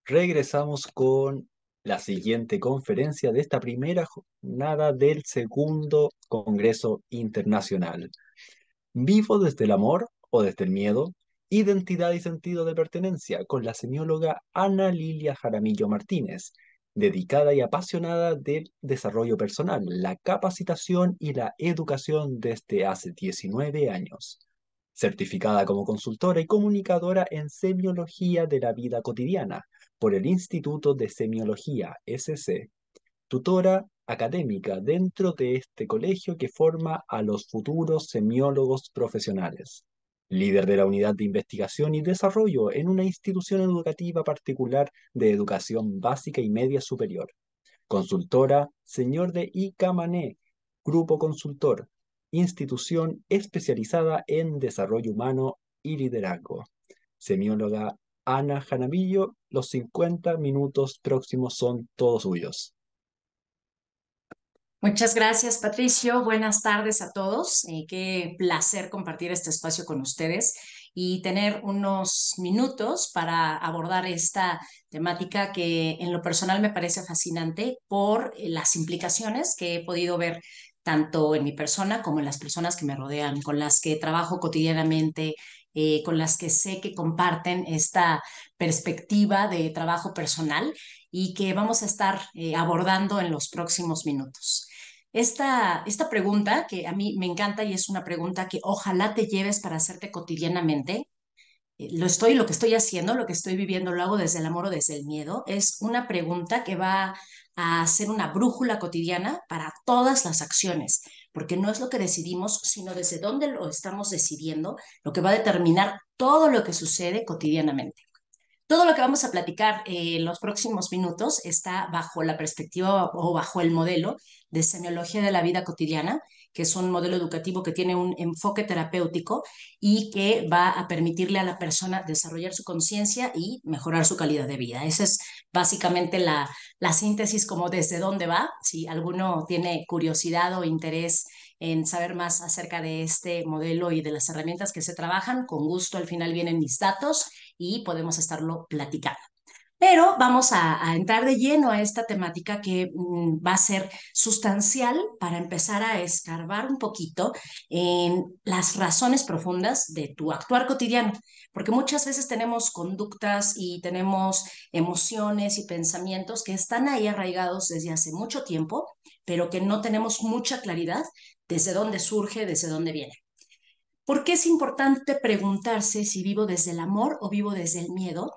Regresamos con la siguiente conferencia de esta primera jornada del segundo Congreso Internacional. Vivo desde el amor o desde el miedo, identidad y sentido de pertenencia, con la semióloga Ana Lilia Jaramillo Martínez, dedicada y apasionada del desarrollo personal, la capacitación y la educación desde hace 19 años. Certificada como consultora y comunicadora en semiología de la vida cotidiana por el Instituto de Semiología, SC, tutora académica dentro de este colegio que forma a los futuros semiólogos profesionales. Líder de la unidad de investigación y desarrollo en una institución educativa particular de educación básica y media superior. Consultora, señor de Icamané, Grupo Consultor, institución especializada en desarrollo humano y liderazgo. Semióloga Ana Jaramillo, los 50 minutos próximos son todos suyos. Muchas gracias, Patricio. Buenas tardes a todos. Qué placer compartir este espacio con ustedes y tener unos minutos para abordar esta temática que en lo personal me parece fascinante por las implicaciones que he podido ver tanto en mi persona como en las personas que me rodean, con las que trabajo cotidianamente, con las que sé que comparten esta perspectiva de trabajo personal y que vamos a estar abordando en los próximos minutos. Esta pregunta que a mí me encanta y es una pregunta que ojalá te lleves para hacerte cotidianamente. Lo que estoy haciendo, lo que estoy viviendo, lo hago desde el amor o desde el miedo. Es una pregunta que va a ser una brújula cotidiana para todas las acciones, porque no es lo que decidimos, sino desde dónde lo estamos decidiendo, lo que va a determinar todo lo que sucede cotidianamente. Todo lo que vamos a platicar en los próximos minutos está bajo la perspectiva o bajo el modelo de semiología de la vida cotidiana, que es un modelo educativo que tiene un enfoque terapéutico y que va a permitirle a la persona desarrollar su conciencia y mejorar su calidad de vida. Esa es básicamente la síntesis como desde dónde va. Si alguno tiene curiosidad o interés en saber más acerca de este modelo y de las herramientas que se trabajan, con gusto al final vienen mis datos y podemos estarlo platicando. Pero vamos a entrar de lleno a esta temática que va a ser sustancial para empezar a escarbar un poquito en las razones profundas de tu actuar cotidiano, porque muchas veces tenemos conductas y tenemos emociones y pensamientos que están ahí arraigados desde hace mucho tiempo, pero que no tenemos mucha claridad desde dónde surge, desde dónde viene. ¿Por qué es importante preguntarse si vivo desde el amor o vivo desde el miedo?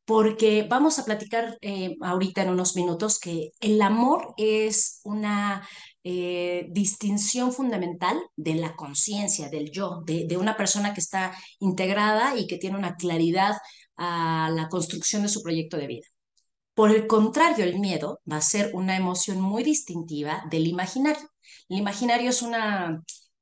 Porque vamos a platicar ahorita en unos minutos que el amor es una distinción fundamental de la conciencia, del yo, de una persona que está integrada y que tiene una claridad a la construcción de su proyecto de vida. Por el contrario, el miedo va a ser una emoción muy distintiva del imaginario. El imaginario es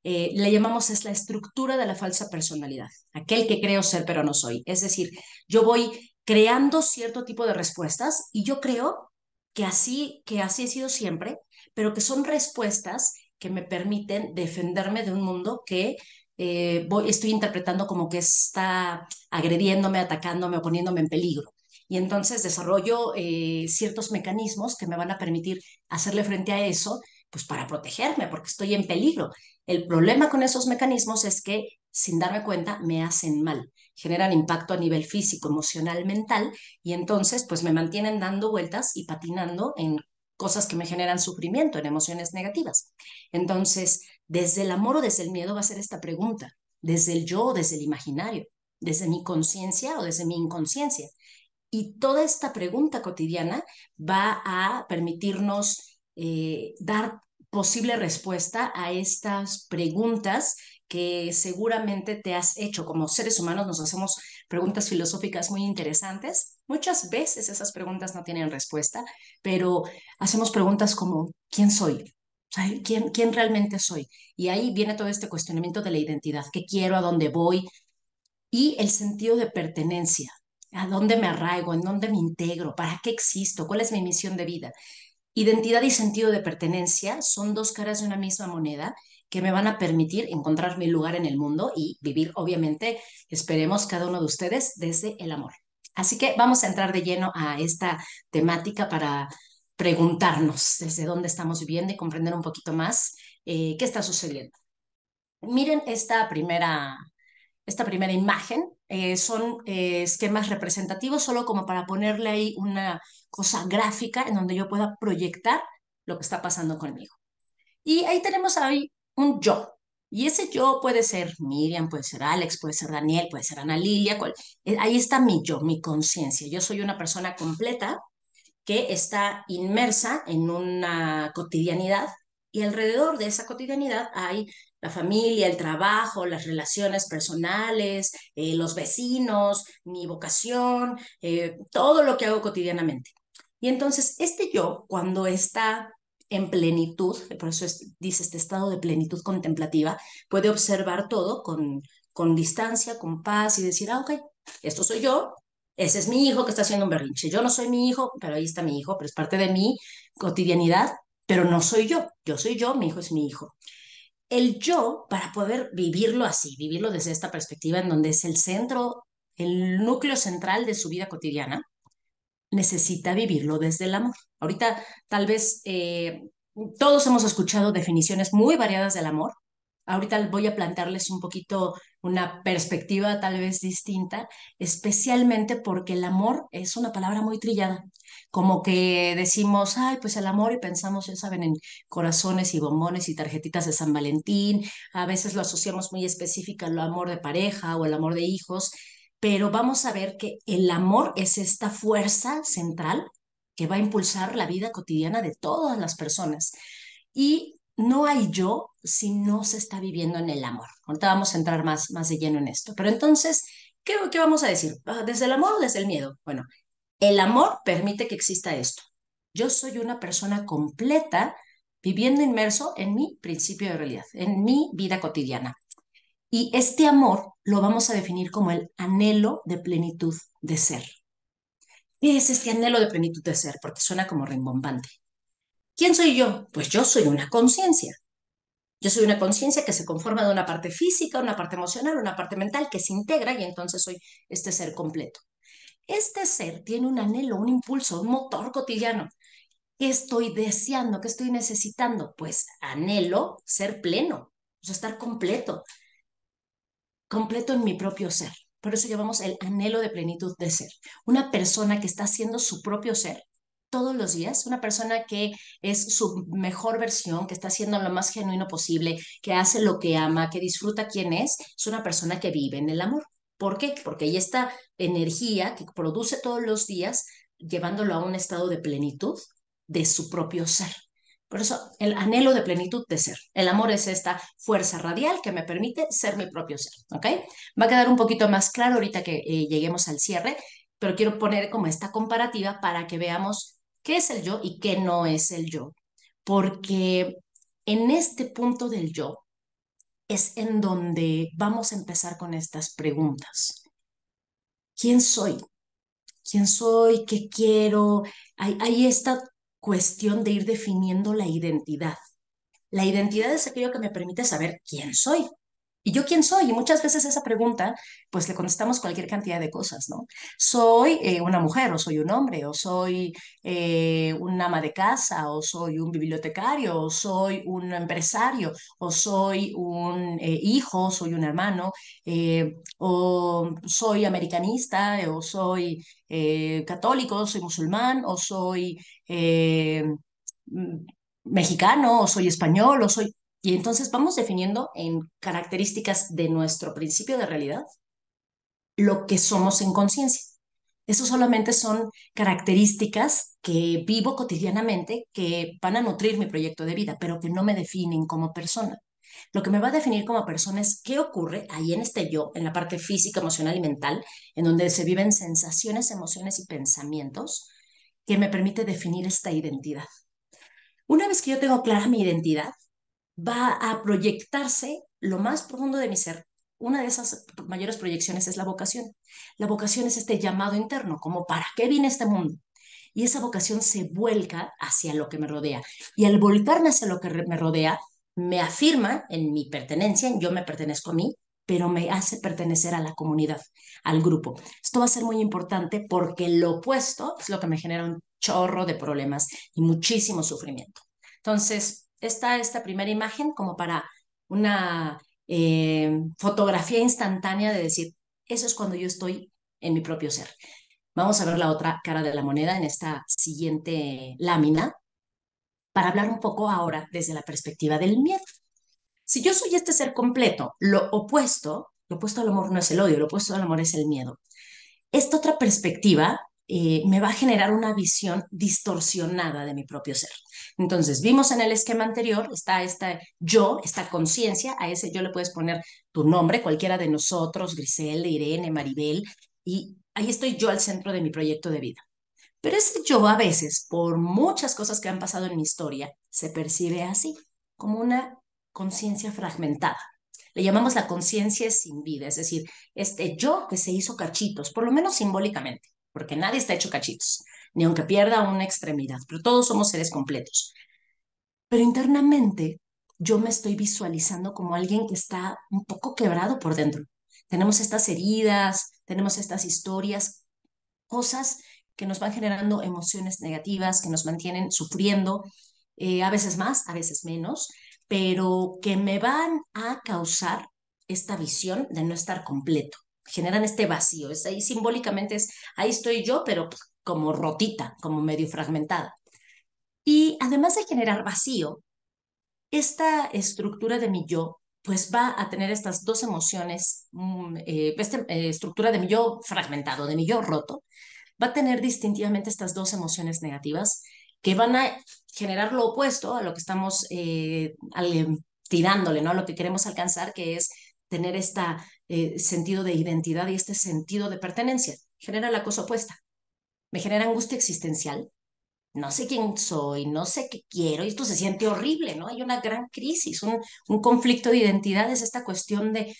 le llamamos es la estructura de la falsa personalidad, aquel que creo ser pero no soy. Es decir, yo voy creando cierto tipo de respuestas y yo creo que así he sido siempre, pero que son respuestas que me permiten defenderme de un mundo que estoy interpretando como que está agrediéndome, atacándome o poniéndome en peligro. Y entonces desarrollo ciertos mecanismos que me van a permitir hacerle frente a eso, pues para protegerme, porque estoy en peligro. El problema con esos mecanismos es que sin darme cuenta me hacen mal, generan impacto a nivel físico, emocional, mental, y entonces pues me mantienen dando vueltas y patinando en cosas que me generan sufrimiento, en emociones negativas. Entonces, desde el amor o desde el miedo va a ser esta pregunta, desde el yo o desde el imaginario, desde mi conciencia o desde mi inconsciencia. Y toda esta pregunta cotidiana va a permitirnos dar posible respuesta a estas preguntas que seguramente te has hecho. Como seres humanos nos hacemos preguntas filosóficas muy interesantes. Muchas veces esas preguntas no tienen respuesta, pero hacemos preguntas como ¿quién soy? ¿Quién realmente soy? Y ahí viene todo este cuestionamiento de la identidad. ¿Qué quiero? ¿A dónde voy? Y el sentido de pertenencia. ¿A dónde me arraigo? ¿En dónde me integro? ¿Para qué existo? ¿Cuál es mi misión de vida? Identidad y sentido de pertenencia son dos caras de una misma moneda que me van a permitir encontrar mi lugar en el mundo y vivir, obviamente, esperemos cada uno de ustedes desde el amor. Así que vamos a entrar de lleno a esta temática para preguntarnos desde dónde estamos viviendo y comprender un poquito más qué está sucediendo. Miren esta primera imagen. Son esquemas representativos solo como para ponerle ahí una cosa gráfica en donde yo pueda proyectar lo que está pasando conmigo. Y ahí tenemos ahí un yo. Y ese yo puede ser Miriam, puede ser Alex, puede ser Daniel, puede ser Ana Lilia. Ahí está mi yo, mi conciencia. Yo soy una persona completa que está inmersa en una cotidianidad y alrededor de esa cotidianidad hay la familia, el trabajo, las relaciones personales, los vecinos, mi vocación, todo lo que hago cotidianamente. Y entonces este yo, cuando está en plenitud, por eso dice este estado de plenitud contemplativa, puede observar todo con distancia, con paz y decir, ah, ok, esto soy yo, ese es mi hijo que está haciendo un berrinche. Yo no soy mi hijo, pero ahí está mi hijo, pero es parte de mi cotidianidad, pero no soy yo. Yo soy yo, mi hijo es mi hijo. El yo, para poder vivirlo así, vivirlo desde esta perspectiva en donde es el centro, el núcleo central de su vida cotidiana, necesita vivirlo desde el amor. Ahorita tal vez todos hemos escuchado definiciones muy variadas del amor. Ahorita voy a plantearles un poquito una perspectiva tal vez distinta, especialmente porque el amor es una palabra muy trillada. Como que decimos, ay, pues el amor y pensamos, ya saben, en corazones y bombones y tarjetitas de San Valentín. A veces lo asociamos muy específica al amor de pareja o el amor de hijos, pero vamos a ver que el amor es esta fuerza central que va a impulsar la vida cotidiana de todas las personas. Y no hay yo si no se está viviendo en el amor. Ahorita vamos a entrar más de lleno en esto. Pero entonces, ¿qué vamos a decir? ¿Desde el amor o desde el miedo? Bueno, el amor permite que exista esto. Yo soy una persona completa viviendo inmerso en mi principio de realidad, en mi vida cotidiana. Y este amor lo vamos a definir como el anhelo de plenitud de ser. ¿Qué es este anhelo de plenitud de ser? Porque suena como rimbombante. ¿Quién soy yo? Pues yo soy una conciencia. Yo soy una conciencia que se conforma de una parte física, una parte emocional, una parte mental que se integra y entonces soy este ser completo. Este ser tiene un anhelo, un impulso, un motor cotidiano. ¿Qué estoy deseando? ¿Qué estoy necesitando? Pues anhelo ser pleno, o sea, estar completo, completo en mi propio ser. Por eso llamamos el anhelo de plenitud de ser. Una persona que está haciendo su propio ser todos los días, una persona que es su mejor versión, que está haciendo lo más genuino posible, que hace lo que ama, que disfruta quién es una persona que vive en el amor. ¿Por qué? Porque hay esta energía que produce todos los días, llevándolo a un estado de plenitud de su propio ser. Por eso, el anhelo de plenitud de ser. El amor es esta fuerza radial que me permite ser mi propio ser, ¿ok? Va a quedar un poquito más claro ahorita que lleguemos al cierre, pero quiero poner como esta comparativa para que veamos qué es el yo y qué no es el yo. Porque en este punto del yo es en donde vamos a empezar con estas preguntas. ¿Quién soy? ¿Quién soy? ¿Qué quiero? Hay esta cuestión de ir definiendo la identidad. La identidad es aquello que me permite saber quién soy. ¿Y yo quién soy? Y muchas veces esa pregunta, pues le contestamos cualquier cantidad de cosas, ¿no? Soy una mujer, o soy un hombre, o soy un ama de casa, o soy un bibliotecario, o soy un empresario, o soy un hijo, soy un hermano, o soy americanista, o soy católico, soy musulmán, o soy mm, mexicano, o soy español, o soy... Y entonces vamos definiendo en características de nuestro principio de realidad lo que somos en conciencia. Eso solamente son características que vivo cotidianamente, que van a nutrir mi proyecto de vida, pero que no me definen como persona. Lo que me va a definir como persona es qué ocurre ahí en este yo, en la parte física, emocional y mental, en donde se viven sensaciones, emociones y pensamientos, que me permite definir esta identidad. Una vez que yo tengo clara mi identidad, va a proyectarse lo más profundo de mi ser. Una de esas mayores proyecciones es la vocación. La vocación es este llamado interno, como para qué vine a este mundo. Y esa vocación se vuelca hacia lo que me rodea. Y al volcarme hacia lo que me rodea, me afirma en mi pertenencia, en yo me pertenezco a mí, pero me hace pertenecer a la comunidad, al grupo. Esto va a ser muy importante porque lo opuesto es lo que me genera un chorro de problemas y muchísimo sufrimiento. Entonces, esta primera imagen como para una fotografía instantánea de decir, eso es cuando yo estoy en mi propio ser. Vamos a ver la otra cara de la moneda en esta siguiente lámina para hablar un poco ahora desde la perspectiva del miedo. Si yo soy este ser completo, lo opuesto al amor no es el odio, lo opuesto al amor es el miedo. Esta otra perspectiva me va a generar una visión distorsionada de mi propio ser. Entonces, vimos en el esquema anterior, está esta yo, esta conciencia, a ese yo le puedes poner tu nombre, cualquiera de nosotros, Griselda, Irene, Maribel, y ahí estoy yo al centro de mi proyecto de vida. Pero ese yo a veces, por muchas cosas que han pasado en mi historia, se percibe así, como una conciencia fragmentada. Le llamamos la conciencia sin vida, es decir, este yo que se hizo cachitos, por lo menos simbólicamente, porque nadie está hecho cachitos, ni aunque pierda una extremidad, pero todos somos seres completos. Pero internamente yo me estoy visualizando como alguien que está un poco quebrado por dentro. Tenemos estas heridas, tenemos estas historias, cosas que nos van generando emociones negativas, que nos mantienen sufriendo, a veces más, a veces menos, pero que me van a causar esta visión de no estar completo. Generan este vacío, es ahí simbólicamente es, ahí estoy yo, pero como rotita, como medio fragmentada. Y además de generar vacío, esta estructura de mi yo, pues va a tener estas dos emociones, esta estructura de mi yo fragmentado, de mi yo roto, va a tener distintivamente estas dos emociones negativas que van a generar lo opuesto a lo que estamos tirándole, ¿no? A lo que queremos alcanzar, que es tener este sentido de identidad y este sentido de pertenencia. Genera la cosa opuesta. Me genera angustia existencial. No sé quién soy, no sé qué quiero, y esto se siente horrible, ¿no? Hay una gran crisis, un conflicto de identidades, esta cuestión de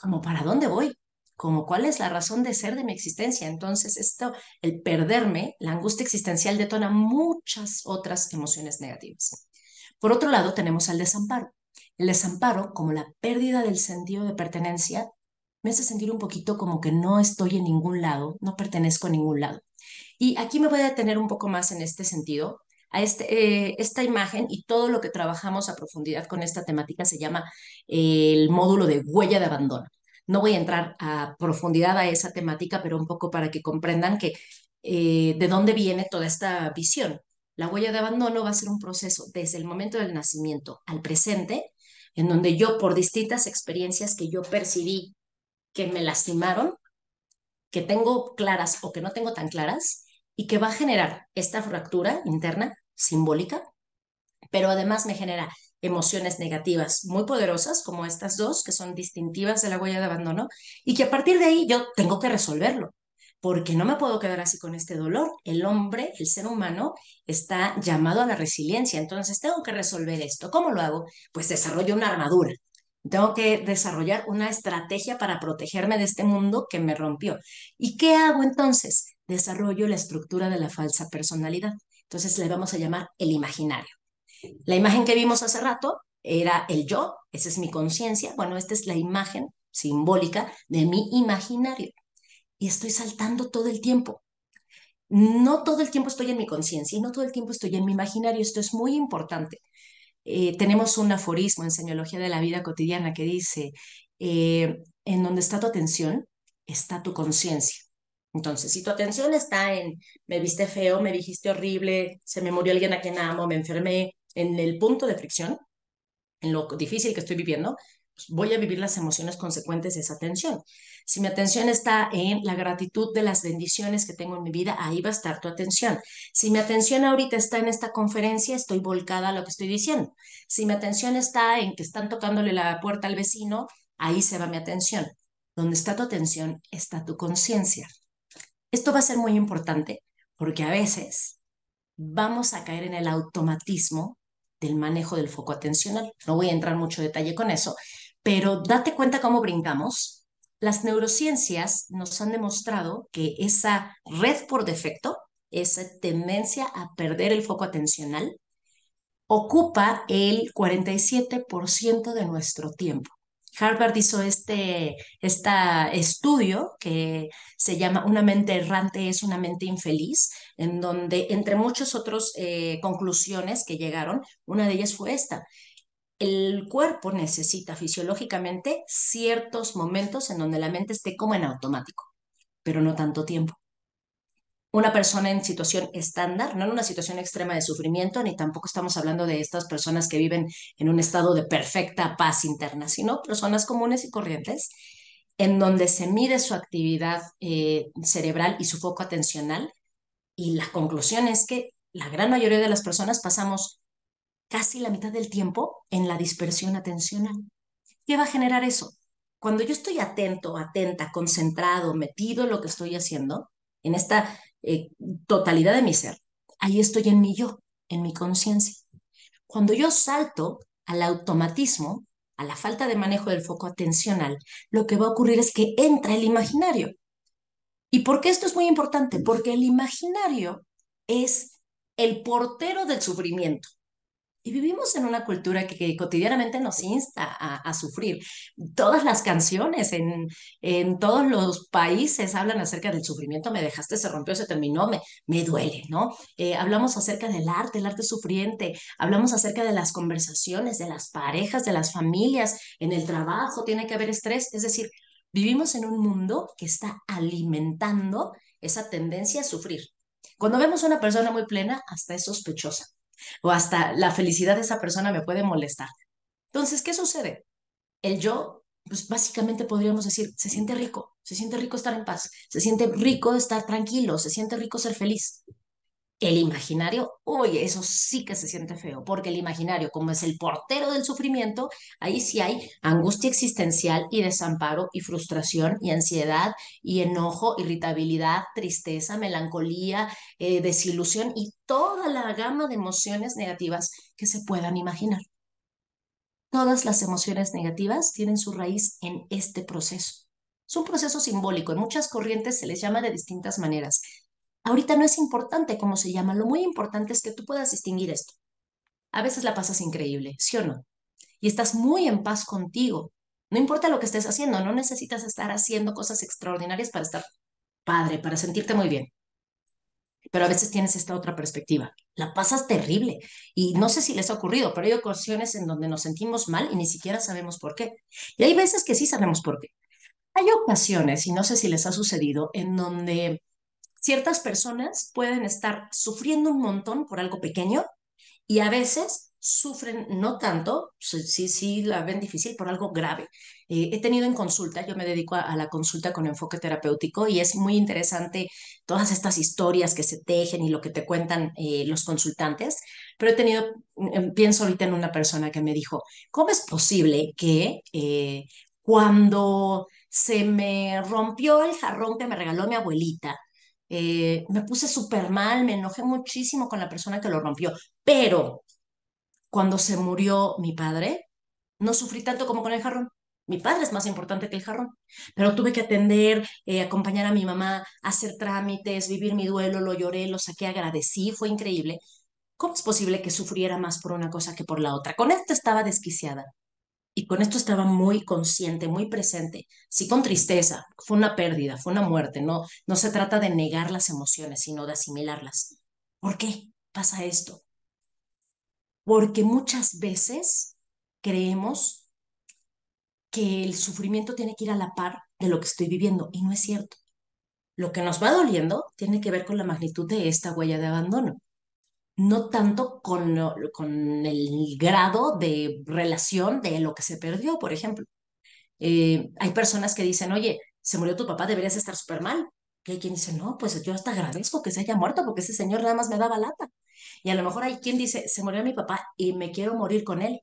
como para dónde voy, como cuál es la razón de ser de mi existencia. Entonces, esto, el perderme, la angustia existencial detona muchas otras emociones negativas. Por otro lado, tenemos al desamparo. El desamparo, como la pérdida del sentido de pertenencia, me hace sentir un poquito como que no estoy en ningún lado, no pertenezco a ningún lado. Y aquí me voy a detener un poco más en este sentido. Esta imagen y todo lo que trabajamos a profundidad con esta temática se llama el módulo de huella de abandono. No voy a entrar a profundidad a esa temática, pero un poco para que comprendan que de dónde viene toda esta visión. La huella de abandono va a ser un proceso desde el momento del nacimiento al presente, en donde yo por distintas experiencias que yo percibí que me lastimaron, que tengo claras o que no tengo tan claras, y que va a generar esta fractura interna simbólica, pero además me genera emociones negativas muy poderosas, como estas dos, que son distintivas de la huella de abandono, y que a partir de ahí yo tengo que resolverlo, porque no me puedo quedar así con este dolor. El hombre, el ser humano, está llamado a la resiliencia, entonces tengo que resolver esto. ¿Cómo lo hago? Pues desarrollo una armadura. Tengo que desarrollar una estrategia para protegerme de este mundo que me rompió. ¿Y qué hago entonces? Desarrollo la estructura de la falsa personalidad. Entonces le vamos a llamar el imaginario. La imagen que vimos hace rato era el yo, esa es mi conciencia. Bueno, esta es la imagen simbólica de mi imaginario. Y estoy saltando todo el tiempo. No todo el tiempo estoy en mi conciencia y no todo el tiempo estoy en mi imaginario. Esto es muy importante. Tenemos un aforismo en Semiología de la Vida Cotidiana que dice, en donde está tu atención, está tu conciencia. Entonces, si tu atención está en, me viste feo, me dijiste horrible, se me murió alguien a quien amo, me enfermé, en el punto de fricción, en lo difícil que estoy viviendo, pues voy a vivir las emociones consecuentes de esa atención. Si mi atención está en la gratitud de las bendiciones que tengo en mi vida, ahí va a estar tu atención. Si mi atención ahorita está en esta conferencia, estoy volcada a lo que estoy diciendo. Si mi atención está en que están tocándole la puerta al vecino, ahí se va mi atención. Donde está tu atención, está tu conciencia. Esto va a ser muy importante porque a veces vamos a caer en el automatismo del manejo del foco atencional. No voy a entrar mucho detalle con eso, pero date cuenta cómo brincamos. Las neurociencias nos han demostrado que esa red por defecto, esa tendencia a perder el foco atencional, ocupa el 47% de nuestro tiempo. Harvard hizo este estudio que se llama Una mente errante es una mente infeliz, en donde, entre muchas otras conclusiones que llegaron, una de ellas fue esta. El cuerpo necesita fisiológicamente ciertos momentos en donde la mente esté como en automático, pero no tanto tiempo. Una persona en situación estándar, no en una situación extrema de sufrimiento, ni tampoco estamos hablando de estas personas que viven en un estado de perfecta paz interna, sino personas comunes y corrientes, en donde se mide su actividad cerebral y su foco atencional. Y la conclusión es que la gran mayoría de las personas pasamos casi la mitad del tiempo en la dispersión atencional. ¿Qué va a generar eso? Cuando yo estoy atento, atenta, concentrado, metido en lo que estoy haciendo, en esta eh, totalidad de mi ser, ahí estoy en mi yo, en mi conciencia. Cuando yo salto al automatismo, a la falta de manejo del foco atencional, lo que va a ocurrir es que entra el imaginario. ¿Y por qué esto es muy importante? Porque el imaginario es el portero del sufrimiento. Y vivimos en una cultura que cotidianamente nos insta a sufrir. Todas las canciones en todos los países hablan acerca del sufrimiento. Me dejaste, se rompió, se terminó, me duele, ¿no? Hablamos acerca del arte, el arte sufriente. Hablamos acerca de las conversaciones, de las parejas, de las familias. En el trabajo tiene que haber estrés. Es decir, vivimos en un mundo que está alimentando esa tendencia a sufrir. Cuando vemos a una persona muy plena, hasta es sospechosa o hasta la felicidad de esa persona me puede molestar. Entonces, ¿qué sucede? El yo, pues básicamente podríamos decir, se siente rico estar en paz, se siente rico estar tranquilo, se siente rico ser feliz. El imaginario, oye, eso sí que se siente feo, porque el imaginario, como es el portero del sufrimiento, ahí sí hay angustia existencial y desamparo y frustración y ansiedad y enojo, irritabilidad, tristeza, melancolía, desilusión y toda la gama de emociones negativas que se puedan imaginar. Todas las emociones negativas tienen su raíz en este proceso. Es un proceso simbólico. En muchas corrientes se les llama de distintas maneras. Ahorita no es importante cómo se llama. Lo muy importante es que tú puedas distinguir esto. A veces la pasas increíble, ¿sí o no? Y estás muy en paz contigo. No importa lo que estés haciendo, no necesitas estar haciendo cosas extraordinarias para estar padre, para sentirte muy bien. Pero a veces tienes esta otra perspectiva. La pasas terrible. Y no sé si les ha ocurrido, pero hay ocasiones en donde nos sentimos mal y ni siquiera sabemos por qué. Y hay veces que sí sabemos por qué. Hay ocasiones, y no sé si les ha sucedido, en donde ciertas personas pueden estar sufriendo un montón por algo pequeño y a veces sufren no tanto, sí la ven difícil por algo grave. He tenido en consulta, yo me dedico a la consulta con enfoque terapéutico y es muy interesante todas estas historias que se tejen y lo que te cuentan los consultantes, pero he tenido, pienso ahorita en una persona que me dijo, ¿cómo es posible que cuando se me rompió el jarrón que me regaló mi abuelita, me puse súper mal, me enojé muchísimo con la persona que lo rompió, pero cuando se murió mi padre, no sufrí tanto como con el jarrón. Mi padre es más importante que el jarrón, pero tuve que atender, acompañar a mi mamá, hacer trámites, vivir mi duelo, lo lloré, lo saqué, agradecí, fue increíble. ¿Cómo es posible que sufriera más por una cosa que por la otra? Con esto estaba desquiciada y con esto estaba muy consciente, muy presente. Sí, con tristeza, fue una pérdida, fue una muerte. No se trata de negar las emociones, sino de asimilarlas. ¿Por qué pasa esto? Porque muchas veces creemos que el sufrimiento tiene que ir a la par de lo que estoy viviendo y no es cierto. Lo que nos va doliendo tiene que ver con la magnitud de esta huella de abandono, no tanto con el grado de relación de lo que se perdió, por ejemplo. Hay personas que dicen, oye, se murió tu papá, deberías estar súper mal. Y hay quien dice, no, pues yo hasta agradezco que se haya muerto porque ese señor nada más me daba lata. Y a lo mejor hay quien dice, se murió mi papá y me quiero morir con él.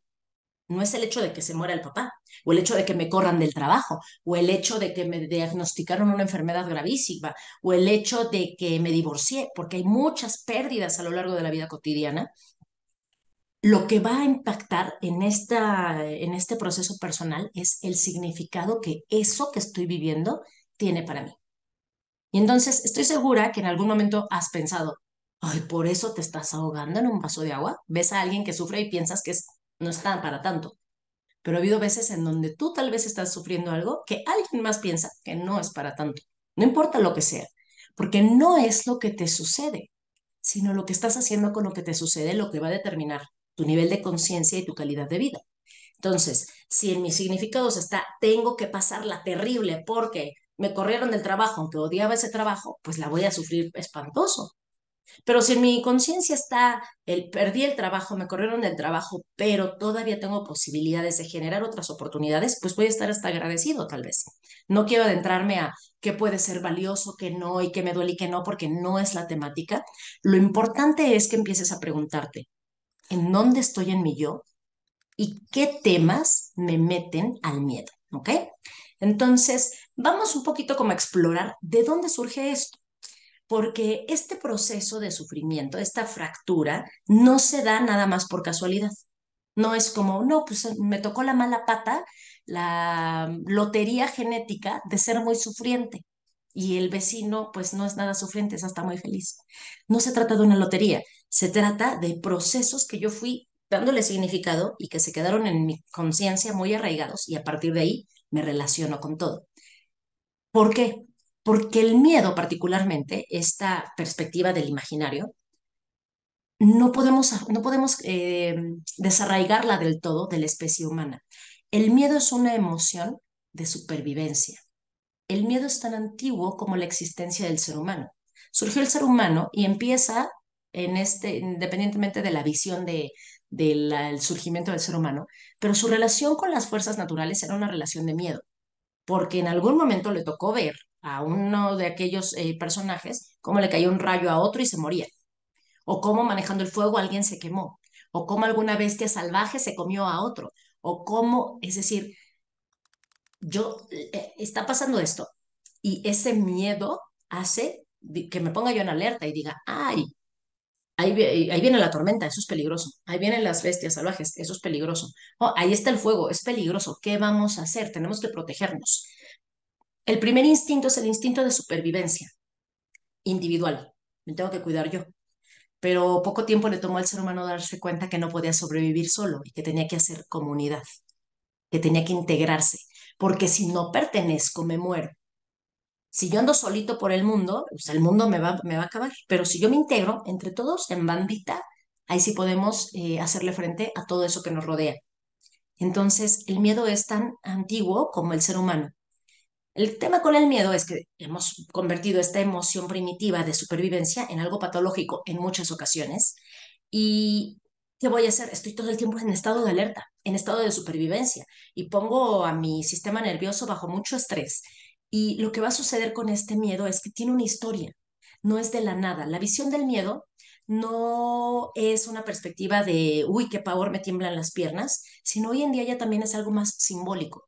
No es el hecho de que se muera el papá, o el hecho de que me corran del trabajo, o el hecho de que me diagnosticaron una enfermedad gravísima, o el hecho de que me divorcié, porque hay muchas pérdidas a lo largo de la vida cotidiana. Lo que va a impactar en este proceso personal es el significado que eso que estoy viviendo tiene para mí. Y entonces estoy segura que en algún momento has pensado, ay, por eso te estás ahogando en un vaso de agua. Ves a alguien que sufre y piensas que no está para tanto. pero ha habido veces en donde tú tal vez estás sufriendo algo que alguien más piensa que no es para tanto. No importa lo que sea, porque no es lo que te sucede, sino lo que estás haciendo con lo que te sucede lo que va a determinar tu nivel de conciencia y tu calidad de vida. Entonces, si en mis significados está, tengo que pasarla terrible porque me corrieron del trabajo, aunque odiaba ese trabajo, pues la voy a sufrir espantoso. Pero si en mi conciencia está, perdí el trabajo, me corrieron del trabajo, pero todavía tengo posibilidades de generar otras oportunidades, pues voy a estar hasta agradecido tal vez. No quiero adentrarme a qué puede ser valioso, qué no, y qué me duele y qué no, porque no es la temática. Lo importante es que empieces a preguntarte, ¿en dónde estoy en mi yo? ¿Y qué temas me meten al miedo? ¿Ok? Entonces, vamos un poquito como a explorar de dónde surge esto, porque este proceso de sufrimiento, esta fractura, no se da nada más por casualidad. No es como, no, pues me tocó la mala pata, la lotería genética de ser muy sufriente. Y el vecino, pues no es nada sufriente, es hasta muy feliz. No se trata de una lotería, se trata de procesos que yo fui dándole significado y que se quedaron en mi conciencia muy arraigados y a partir de ahí me relaciono con todo. ¿Por qué? Porque el miedo, particularmente, esta perspectiva del imaginario, no podemos desarraigarla del todo de la especie humana. El miedo es una emoción de supervivencia. El miedo es tan antiguo como la existencia del ser humano. Surgió el ser humano y empieza independientemente de la visión del surgimiento del ser humano, pero su relación con las fuerzas naturales era una relación de miedo porque en algún momento le tocó ver a uno de aquellos personajes cómo le cayó un rayo a otro y se moría, o cómo manejando el fuego alguien se quemó, o cómo alguna bestia salvaje se comió a otro, o cómo, es decir, está pasando esto y ese miedo hace que me ponga yo en alerta y diga, ay, ahí viene la tormenta, eso es peligroso. Ahí vienen las bestias salvajes, eso es peligroso. Oh, ahí está el fuego, es peligroso. ¿Qué vamos a hacer? Tenemos que protegernos. El primer instinto es el instinto de supervivencia individual. Me tengo que cuidar yo. Pero poco tiempo le tomó al ser humano darse cuenta que no podía sobrevivir solo y que tenía que hacer comunidad, que tenía que integrarse. Porque si no pertenezco, me muero. Si yo ando solito por el mundo, pues el mundo me va a acabar. Pero si yo me integro entre todos en bandita, ahí sí podemos hacerle frente a todo eso que nos rodea. Entonces, el miedo es tan antiguo como el ser humano. El tema con el miedo es que hemos convertido esta emoción primitiva de supervivencia en algo patológico en muchas ocasiones. ¿Y qué voy a hacer? Estoy todo el tiempo en estado de alerta, en estado de supervivencia y pongo a mi sistema nervioso bajo mucho estrés. Y lo que va a suceder con este miedo es que tiene una historia, no es de la nada. La visión del miedo no es una perspectiva de, uy, qué pavor, me tiemblan las piernas, sino hoy en día ya también es algo más simbólico.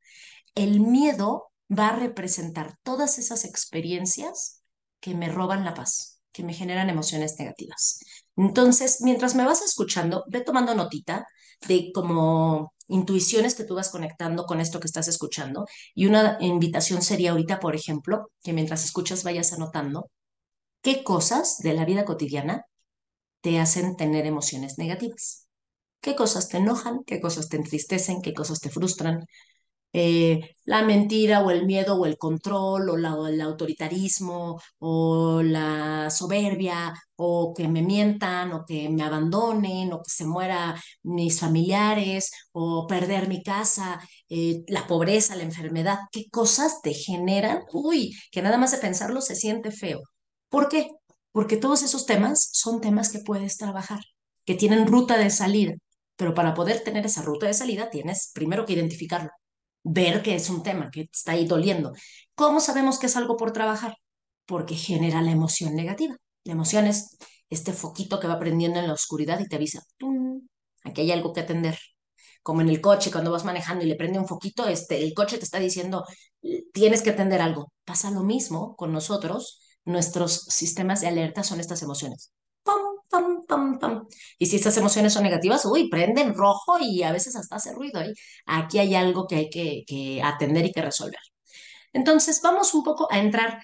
El miedo va a representar todas esas experiencias que me roban la paz, que me generan emociones negativas. Entonces, mientras me vas escuchando, ve tomando notita de como intuiciones que tú vas conectando con esto que estás escuchando. Y una invitación sería ahorita, por ejemplo, que mientras escuchas vayas anotando qué cosas de la vida cotidiana te hacen tener emociones negativas. ¿Qué cosas te enojan? ¿Qué cosas te entristecen? ¿Qué cosas te frustran? La mentira o el miedo o el control o el autoritarismo o la soberbia o que me mientan o que me abandonen o que se muera mis familiares o perder mi casa, la pobreza, la enfermedad, qué cosas te generan, uy, que nada más de pensarlo se siente feo. ¿Por qué? Porque todos esos temas son temas que puedes trabajar, que tienen ruta de salida, pero para poder tener esa ruta de salida tienes primero que identificarlo, ver que es un tema que te está ahí doliendo. ¿Cómo sabemos que es algo por trabajar? Porque genera la emoción negativa. La emoción es este foquito que va prendiendo en la oscuridad y te avisa, ¡tum! Aquí hay algo que atender. Como en el coche, cuando vas manejando y le prende un foquito, el coche te está diciendo, tienes que atender algo. Pasa lo mismo con nosotros. Nuestros sistemas de alerta son estas emociones. Pam, pam, pam, pam. Y si estas emociones son negativas, uy, prenden rojo y a veces hasta hace ruido. ¿Eh? Aquí hay algo que hay que atender y que resolver. Entonces, vamos un poco a entrar.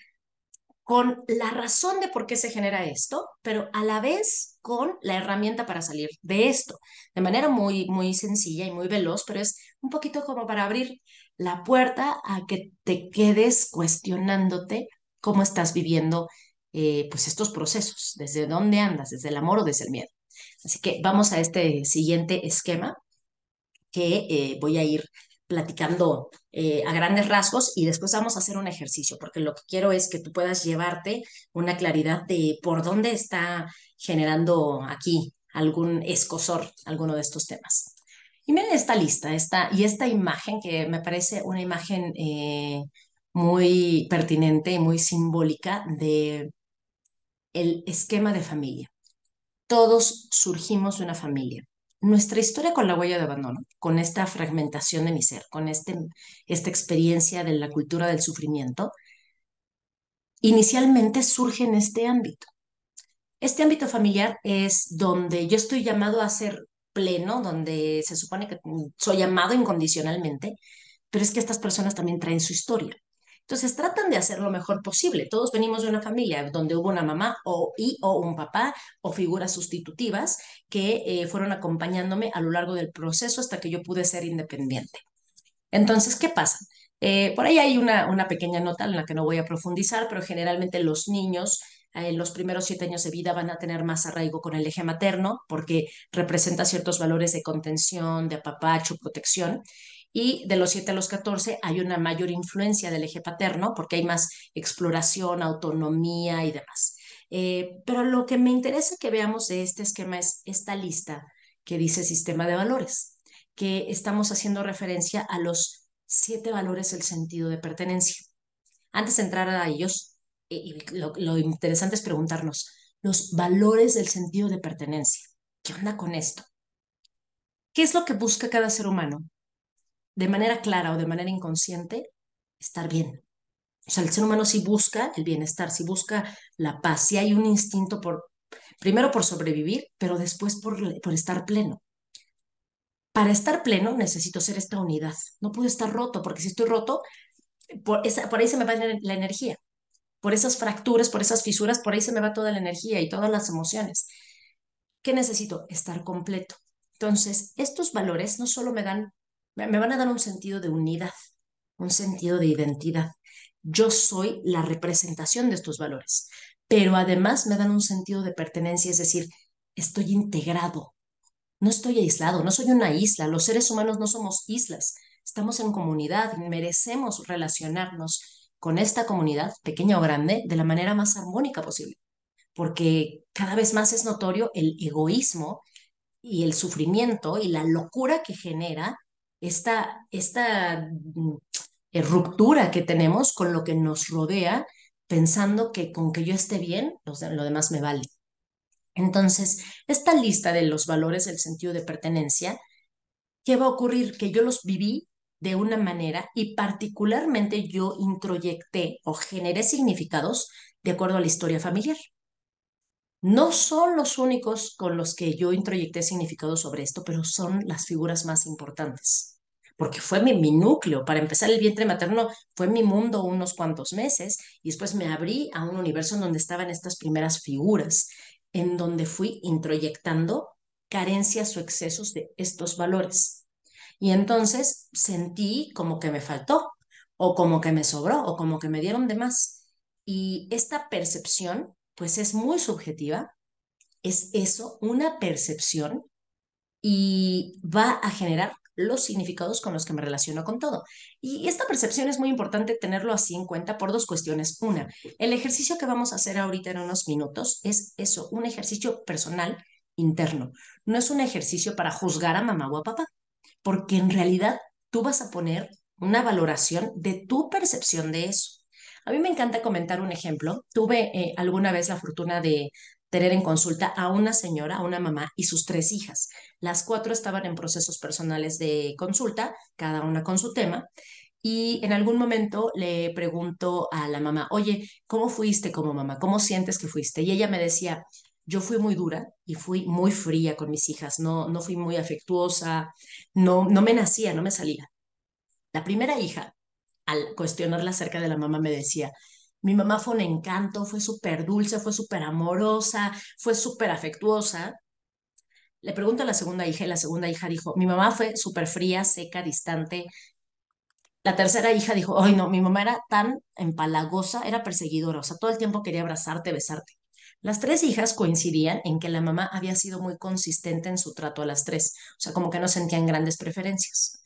con la razón de por qué se genera esto, pero a la vez con la herramienta para salir de esto, de manera muy, muy sencilla y muy veloz, pero es un poquito como para abrir la puerta a que te quedes cuestionándote cómo estás viviendo pues estos procesos, desde dónde andas, desde el amor o desde el miedo. Así que vamos a este siguiente esquema que voy a ir platicando a grandes rasgos y después vamos a hacer un ejercicio, porque lo que quiero es que tú puedas llevarte una claridad de por dónde está generando aquí algún escosor, alguno de estos temas. Y miren esta lista, y esta imagen que me parece una imagen muy pertinente y muy simbólica de el esquema de familia. Todos surgimos de una familia. Nuestra historia con la huella de abandono, con esta fragmentación de mi ser, con esta experiencia de la cultura del sufrimiento, inicialmente surge en este ámbito. Este ámbito familiar es donde yo estoy llamado a ser pleno, donde se supone que soy amado incondicionalmente, pero es que estas personas también traen su historia. Entonces tratan de hacer lo mejor posible. Todos venimos de una familia donde hubo una mamá o un papá o figuras sustitutivas que fueron acompañándome a lo largo del proceso hasta que yo pude ser independiente. Entonces, ¿qué pasa? Por ahí hay una pequeña nota en la que no voy a profundizar, pero generalmente los niños en los primeros 7 años de vida van a tener más arraigo con el eje materno porque representa ciertos valores de contención, de apapacho, protección. Y de los 7 a los 14 hay una mayor influencia del eje paterno porque hay más exploración, autonomía y demás. Pero lo que me interesa que veamos de este esquema es esta lista que dice sistema de valores, que estamos haciendo referencia a los 7 valores del sentido de pertenencia. Antes de entrar a ellos, lo interesante es preguntarnos, los valores del sentido de pertenencia. ¿Qué onda con esto? ¿Qué es lo que busca cada ser humano? De manera clara o de manera inconsciente, estar bien. O sea, el ser humano sí busca el bienestar, sí busca la paz, sí hay un instinto primero por sobrevivir, pero después por estar pleno. Para estar pleno necesito ser esta unidad. No puedo estar roto, porque si estoy roto, por ahí se me va la energía. Por esas fracturas, por esas fisuras, por ahí se me va toda la energía y todas las emociones. ¿Qué necesito? Estar completo. Entonces, estos valores no solo me van a dar un sentido de unidad, un sentido de identidad. Yo soy la representación de estos valores, pero además me dan un sentido de pertenencia, es decir, estoy integrado, no estoy aislado, no soy una isla. Los seres humanos no somos islas, estamos en comunidad, merecemos relacionarnos con esta comunidad, pequeña o grande, de la manera más armónica posible, porque cada vez más es notorio el egoísmo y el sufrimiento y la locura que genera esta ruptura que tenemos con lo que nos rodea, pensando que con que yo esté bien, lo demás me vale. Entonces, esta lista de los valores del sentido de pertenencia, ¿qué va a ocurrir? Que yo los viví de una manera y particularmente yo introyecté o generé significados de acuerdo a la historia familiar. No son los únicos con los que yo introyecté significados sobre esto, pero son las figuras más importantes. Porque fue mi núcleo. Para empezar, el vientre materno fue mi mundo unos cuantos meses y después me abrí a un universo en donde estaban estas primeras figuras, en donde fui introyectando carencias o excesos de estos valores. Y entonces sentí como que me faltó, o como que me sobró, o como que me dieron de más. Y esta percepción, pues es muy subjetiva, es eso, una percepción, y va a generar los significados con los que me relaciono con todo. Y esta percepción es muy importante tenerlo así en cuenta por dos cuestiones. Una, el ejercicio que vamos a hacer ahorita en unos minutos es eso, un ejercicio personal interno. No es un ejercicio para juzgar a mamá o a papá, porque en realidad tú vas a poner una valoración de tu percepción de eso. A mí me encanta comentar un ejemplo. Tuve alguna vez la fortuna de tener en consulta a una señora, a una mamá y sus 3 hijas. Las cuatro estaban en procesos personales de consulta, cada una con su tema. Y en algún momento le pregunto a la mamá, oye, ¿cómo fuiste como mamá? ¿Cómo sientes que fuiste? Y ella me decía, yo fui muy dura y fui muy fría con mis hijas, no fui muy afectuosa, no me nacía, no me salía. La primera hija, al cuestionarla acerca de la mamá, me decía, Mi mamá fue un encanto, fue súper dulce, fue súper amorosa, fue súper afectuosa. Le pregunto a la segunda hija y la segunda hija dijo, mi mamá fue súper fría, seca, distante. La tercera hija dijo, ay no, mi mamá era tan empalagosa, era perseguidora, o sea, todo el tiempo quería abrazarte, besarte. Las tres hijas coincidían en que la mamá había sido muy consistente en su trato a las tres, o sea, como que no sentían grandes preferencias.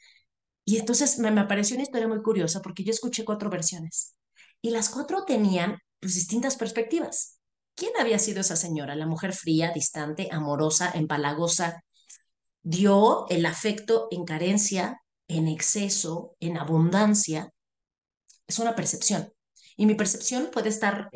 Y entonces me pareció una historia muy curiosa porque yo escuché cuatro versiones y las cuatro tenían pues distintas perspectivas. ¿Quién había sido esa señora? La mujer fría, distante, amorosa, empalagosa, dio el afecto en carencia, en exceso, en abundancia. Es una percepción. Y mi percepción puede estar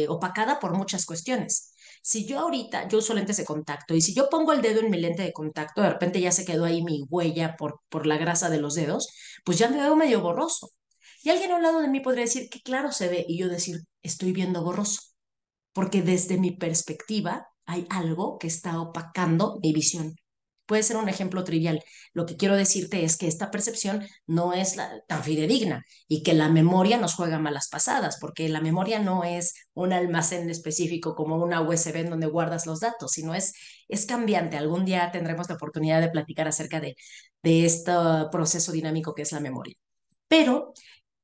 opacada por muchas cuestiones. Si yo ahorita, yo uso lentes de contacto, y si yo pongo el dedo en mi lente de contacto, de repente ya se quedó ahí mi huella por la grasa de los dedos, pues ya me veo medio borroso. Y alguien a un lado de mí podría decir que claro se ve, y yo decir, estoy viendo borroso, porque desde mi perspectiva hay algo que está opacando mi visión. Puede ser un ejemplo trivial. Lo que quiero decirte es que esta percepción no es tan fidedigna y que la memoria nos juega malas pasadas, porque la memoria no es un almacén específico como una USB en donde guardas los datos, sino es cambiante. Algún día tendremos la oportunidad de platicar acerca de este proceso dinámico que es la memoria. Pero,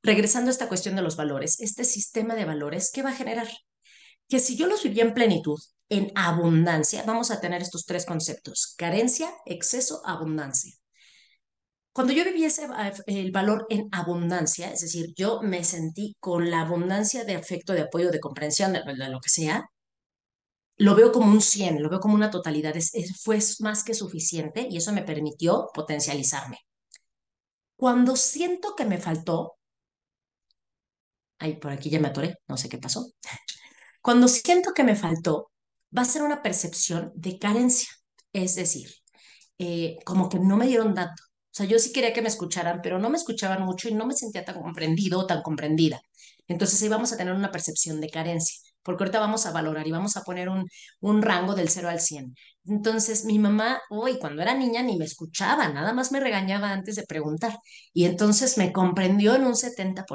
regresando a esta cuestión de los valores, este sistema de valores, ¿qué va a generar? Que si yo los vivía en plenitud, en abundancia, vamos a tener estos tres conceptos: carencia, exceso, abundancia. Cuando yo viví el valor en abundancia, es decir, yo me sentí con la abundancia de afecto, de apoyo, de comprensión, de lo que sea, lo veo como un 100, lo veo como una totalidad, fue más que suficiente y eso me permitió potencializarme. Cuando siento que me faltó, ay, por aquí ya me atoré, no sé qué pasó. Cuando siento que me faltó, va a ser una percepción de carencia, es decir, como que no me dieron tanto. O sea, yo sí quería que me escucharan, pero no me escuchaban mucho y no me sentía tan comprendido o tan comprendida. Entonces ahí vamos a tener una percepción de carencia, porque ahorita vamos a valorar y vamos a poner un rango del 0 al 100. Entonces mi mamá, hoy cuando era niña ni me escuchaba, nada más me regañaba antes de preguntar y entonces me comprendió en un 70%.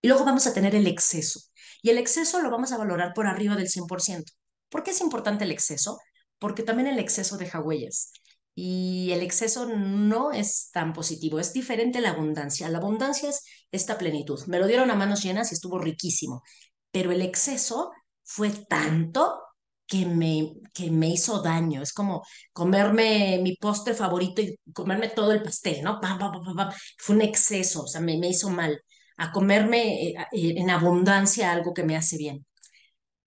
Y luego vamos a tener el exceso. Y el exceso lo vamos a valorar por arriba del 100%. ¿Por qué es importante el exceso? Porque también el exceso deja huellas. Y el exceso no es tan positivo, es diferente a la abundancia. La abundancia es esta plenitud. Me lo dieron a manos llenas y estuvo riquísimo. Pero el exceso fue tanto que me hizo daño. Es como comerme mi postre favorito y comerme todo el pastel, ¿no? Pam, pam, pam, pam, pam. Fue un exceso, o sea, me hizo mal a comerme en abundancia algo que me hace bien.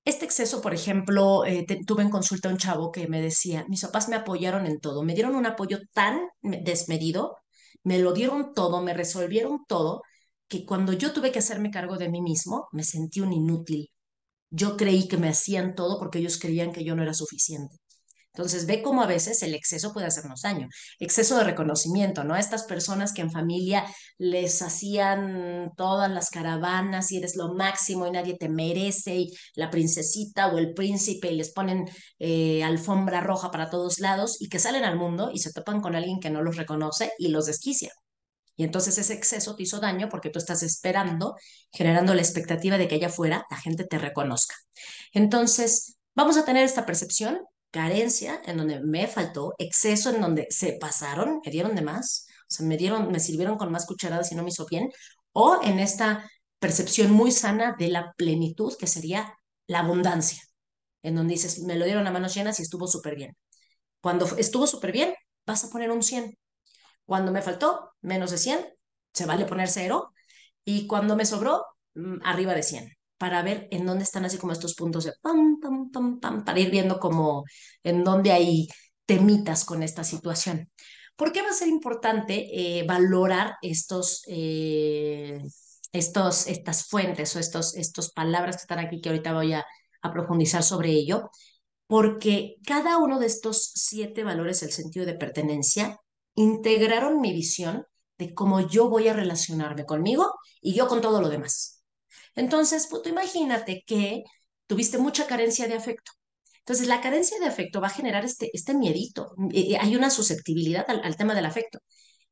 Este exceso, por ejemplo, tuve en consulta a un chavo que me decía, mis papás me apoyaron en todo, me dieron un apoyo tan desmedido, me lo dieron todo, me resolvieron todo, que cuando yo tuve que hacerme cargo de mí mismo, me sentí un inútil. Yo creí que me hacían todo porque ellos creían que yo no era suficiente. Entonces, ve cómo a veces el exceso puede hacernos daño. Exceso de reconocimiento, ¿no? Estas personas que en familia les hacían todas las caravanas y eres lo máximo y nadie te merece, y la princesita o el príncipe y les ponen alfombra roja para todos lados y que salen al mundo y se topan con alguien que no los reconoce y los desquicia. Y entonces ese exceso te hizo daño porque tú estás esperando, generando la expectativa de que allá afuera la gente te reconozca. Entonces, vamos a tener esta percepción, carencia en donde me faltó, exceso en donde se pasaron, me dieron de más, o sea, me sirvieron con más cucharadas y no me hizo bien, o en esta percepción muy sana de la plenitud, que sería la abundancia, en donde dices, me lo dieron a manos llenas y estuvo súper bien. Cuando estuvo súper bien, vas a poner un 100. Cuando me faltó, menos de 100, se vale poner cero. Y cuando me sobró, arriba de 100, para ver en dónde están así como estos puntos de pam, pam, pam, pam, para ir viendo como en dónde hay temitas con esta situación. ¿Por qué va a ser importante valorar estas fuentes o estos palabras que están aquí que ahorita voy a profundizar sobre ello? Porque cada uno de estos 7 valores, el sentido de pertenencia, integraron mi visión de cómo yo voy a relacionarme conmigo y yo con todo lo demás. Entonces, pues, tú imagínate que tuviste mucha carencia de afecto. Entonces, la carencia de afecto va a generar este miedito. Hay una susceptibilidad al tema del afecto.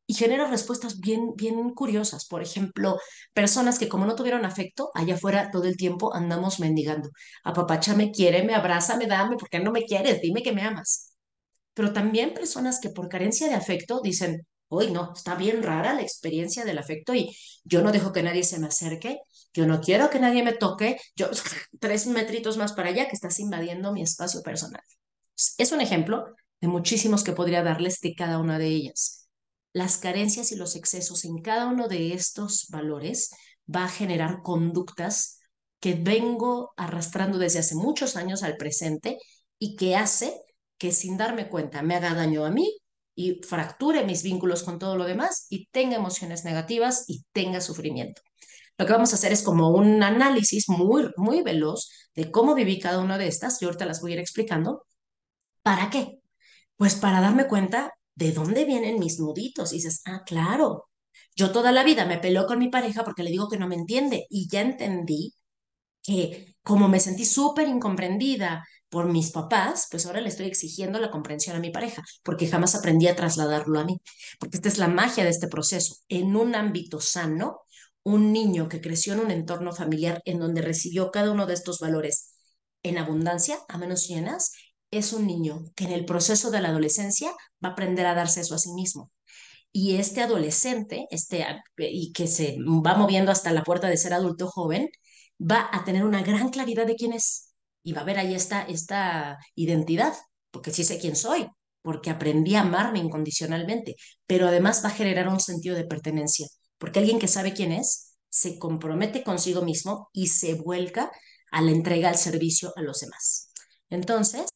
y genera respuestas bien, bien curiosas. Por ejemplo, personas que como no tuvieron afecto, allá afuera todo el tiempo andamos mendigando. Apapáchame, quiere, me abraza, me dame, ¿por qué no me quieres? Dime que me amas. Pero también personas que por carencia de afecto dicen, hoy no, está bien rara la experiencia del afecto y yo no dejo que nadie se me acerque, yo no quiero que nadie me toque, yo 3 metritos más para allá que estás invadiendo mi espacio personal. Es un ejemplo de muchísimos que podría darles de cada una de ellas. Las carencias y los excesos en cada uno de estos valores va a generar conductas que vengo arrastrando desde hace muchos años al presente y que hace que sin darme cuenta me haga daño a mí y fracture mis vínculos con todo lo demás y tenga emociones negativas y tenga sufrimiento. Lo que vamos a hacer es como un análisis muy, muy veloz de cómo viví cada una de estas. Yo ahorita las voy a ir explicando. ¿Para qué? Pues para darme cuenta de dónde vienen mis nuditos. Y dices, ah, claro, yo toda la vida me peleo con mi pareja porque le digo que no me entiende y ya entendí que como me sentí súper incomprendida por mis papás, pues ahora le estoy exigiendo la comprensión a mi pareja, porque jamás aprendí a trasladarlo a mí. Porque esta es la magia de este proceso. En un ámbito sano, un niño que creció en un entorno familiar en donde recibió cada uno de estos valores en abundancia, a menos llenas, es un niño que en el proceso de la adolescencia va a aprender a darse eso a sí mismo. Y este adolescente, y que se va moviendo hasta la puerta de ser adulto joven, va a tener una gran claridad de quién es. Y va a ver ahí esta identidad, porque sí sé quién soy, porque aprendí a amarme incondicionalmente, pero además va a generar un sentido de pertenencia, porque alguien que sabe quién es se compromete consigo mismo y se vuelca a la entrega al servicio a los demás. Entonces,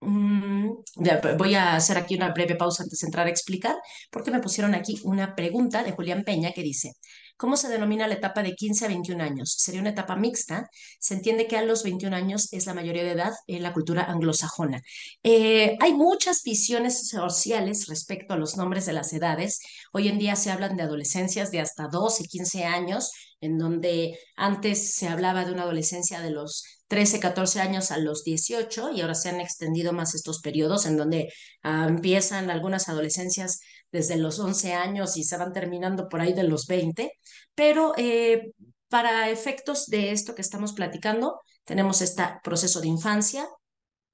voy a hacer aquí una breve pausa antes de entrar a explicar, porque me pusieron aquí una pregunta de Julián Peña que dice, ¿cómo se denomina la etapa de 15 a 21 años? ¿Sería una etapa mixta? Se entiende que a los 21 años es la mayoría de edad en la cultura anglosajona. Hay muchas visiones sociales respecto a los nombres de las edades. Hoy en día se hablan de adolescencias de hasta 12, 15 años, en donde antes se hablaba de una adolescencia de los 13, 14 años a los 18 y ahora se han extendido más estos periodos en donde empiezan algunas adolescencias desde los 11 años y se van terminando por ahí de los 20, pero para efectos de esto que estamos platicando, tenemos este proceso de infancia,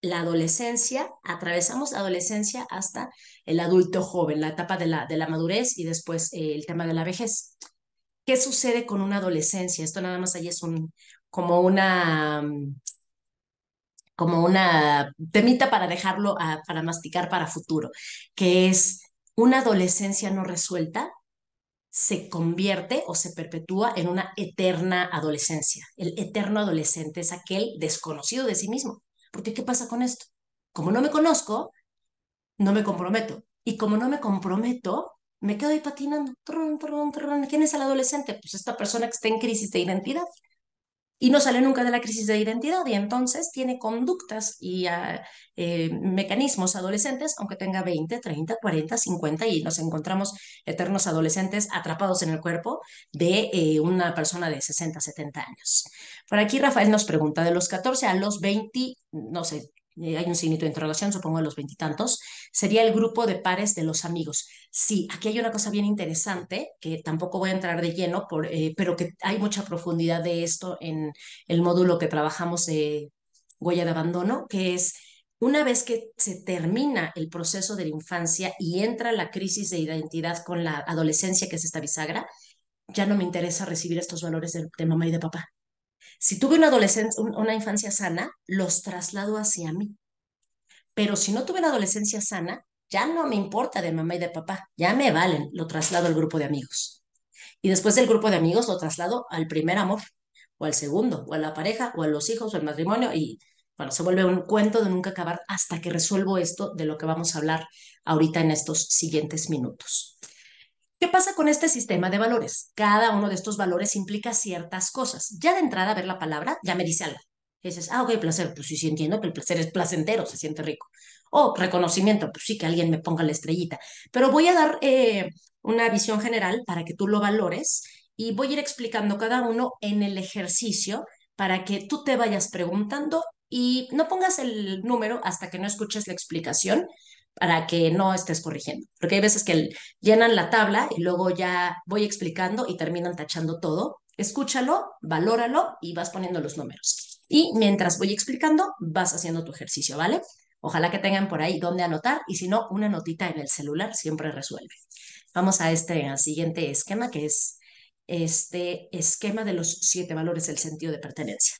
la adolescencia, atravesamos la adolescencia hasta el adulto joven, la etapa de la madurez y después el tema de la vejez. ¿Qué sucede con una adolescencia? Esto nada más ahí es como una, como una temita para dejarlo para masticar para futuro, que es una adolescencia no resuelta se convierte o se perpetúa en una eterna adolescencia. El eterno adolescente es aquel desconocido de sí mismo. Porque ¿qué pasa con esto? Como no me conozco, no me comprometo. Y como no me comprometo, me quedo ahí patinando. Trun, trun, trun. ¿Quién es el adolescente? Pues esta persona que está en crisis de identidad y no sale nunca de la crisis de identidad y entonces tiene conductas y mecanismos adolescentes, aunque tenga 20, 30, 40, 50 y nos encontramos eternos adolescentes atrapados en el cuerpo de una persona de 60, 70 años. Por aquí Rafael nos pregunta, de los 14 a los 20, no sé, hay un signito de interrogación, supongo de los veintitantos, sería el grupo de pares de los amigos. Sí, aquí hay una cosa bien interesante que tampoco voy a entrar de lleno, pero que hay mucha profundidad de esto en el módulo que trabajamos de huella de abandono, que es una vez que se termina el proceso de la infancia y entra la crisis de identidad con la adolescencia, que es esta bisagra, ya no me interesa recibir estos valores de mamá y de papá. Si tuve una adolescencia, una infancia sana, los traslado hacia mí. Pero si no tuve una adolescencia sana, ya no me importa de mamá y de papá, ya me valen, lo traslado al grupo de amigos. Y después del grupo de amigos lo traslado al primer amor, o al segundo, o a la pareja, o a los hijos, o al matrimonio, y bueno, se vuelve un cuento de nunca acabar hasta que resuelvo esto de lo que vamos a hablar ahorita en estos siguientes minutos. ¿Qué pasa con este sistema de valores? Cada uno de estos valores implica ciertas cosas. Ya de entrada, ver la palabra ya me dice algo. Y dices, ah, ok, placer. Pues sí, sí entiendo que el placer es placentero, se siente rico. O reconocimiento, pues sí, que alguien me ponga la estrellita. Pero voy a dar una visión general para que tú lo valores y voy a ir explicando cada uno en el ejercicio para que tú te vayas preguntando y no pongas el número hasta que no escuches la explicación, para que no estés corrigiendo. Porque hay veces que llenan la tabla y luego ya voy explicando y terminan tachando todo. Escúchalo, valóralo y vas poniendo los números. Y mientras voy explicando, vas haciendo tu ejercicio, ¿vale? Ojalá que tengan por ahí donde anotar y si no, una notita en el celular siempre resuelve. Vamos a al siguiente esquema, que es este esquema de los 7 valores del sentido de pertenencia.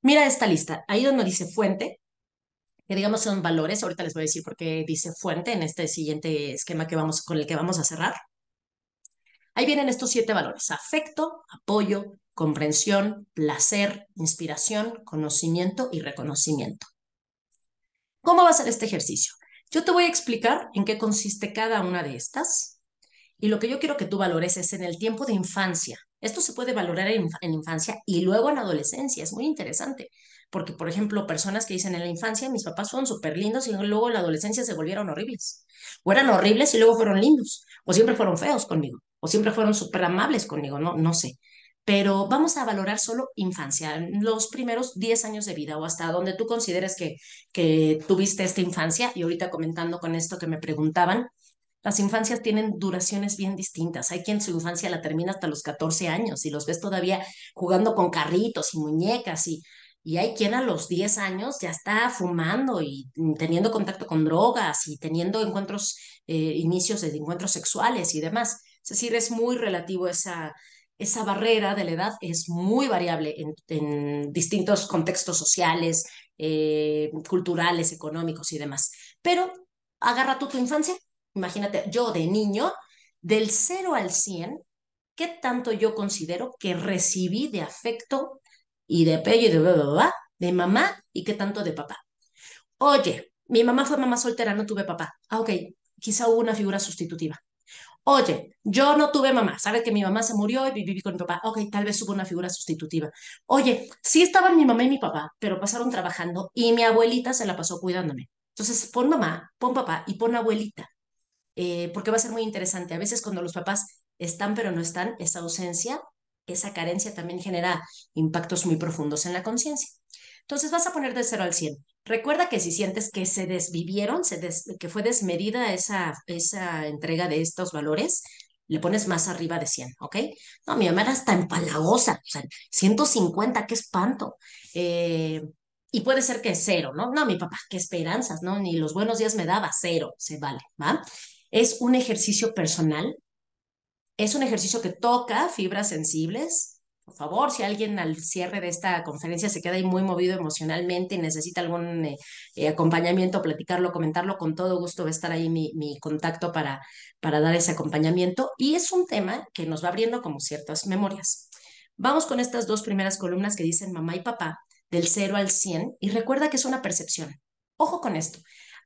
Mira esta lista, ahí donde dice fuente, que digamos son valores, ahorita les voy a decir por qué dice fuente en este siguiente esquema con el que vamos a cerrar. Ahí vienen estos 7 valores: afecto, apoyo, comprensión, placer, inspiración, conocimiento y reconocimiento. ¿Cómo va a ser este ejercicio? Yo te voy a explicar en qué consiste cada una de estas y lo que yo quiero que tú valores es en el tiempo de infancia. Esto se puede valorar en infancia y luego en adolescencia. Es muy interesante. Porque, por ejemplo, personas que dicen en la infancia, mis papás fueron súper lindos y luego en la adolescencia se volvieron horribles. O eran horribles y luego fueron lindos. O siempre fueron feos conmigo. O siempre fueron súper amables conmigo. No, no sé. Pero vamos a valorar solo infancia, los primeros 10 años de vida o hasta donde tú consideres que tuviste esta infancia. Y ahorita comentando con esto que me preguntaban, las infancias tienen duraciones bien distintas. Hay quien su infancia la termina hasta los 14 años y los ves todavía jugando con carritos y muñecas y hay quien a los 10 años ya está fumando y teniendo contacto con drogas y teniendo inicios de encuentros sexuales y demás. Es decir, es muy relativo esa barrera de la edad, es muy variable en distintos contextos sociales, culturales, económicos y demás. Pero agarra tú tu infancia. Imagínate, yo de niño, del 0 al 100, ¿qué tanto yo considero que recibí de afecto y de apello y de bla, bla, bla, de mamá y qué tanto de papá? Oye, mi mamá fue mamá soltera, no tuve papá. Ah, ok, quizá hubo una figura sustitutiva. Oye, yo no tuve mamá, sabes que mi mamá se murió y viví con mi papá. Ok, tal vez hubo una figura sustitutiva. Oye, sí estaban mi mamá y mi papá, pero pasaron trabajando y mi abuelita se la pasó cuidándome. Entonces, pon mamá, pon papá y pon abuelita, porque va a ser muy interesante. A veces cuando los papás están pero no están, esa ausencia, esa carencia también genera impactos muy profundos en la conciencia. Entonces vas a poner de 0 al 100. Recuerda que si sientes que se desvivieron, que fue desmedida esa entrega de estos valores, le pones más arriba de 100, ¿ok? No, mi mamá era hasta empalagosa, o sea, 150, qué espanto. Eh, y puede ser que cero, ¿no? No, mi papá, qué esperanzas, ¿no? Ni los buenos días me daba, cero, se vale, ¿va? Es un ejercicio personal, es un ejercicio que toca fibras sensibles. Por favor, si alguien al cierre de esta conferencia se queda ahí muy movido emocionalmente y necesita algún acompañamiento, platicarlo, comentarlo, con todo gusto va a estar ahí mi contacto para dar ese acompañamiento. Y es un tema que nos va abriendo como ciertas memorias. Vamos con estas dos primeras columnas que dicen mamá y papá, del 0 al 100, y recuerda que es una percepción. Ojo con esto.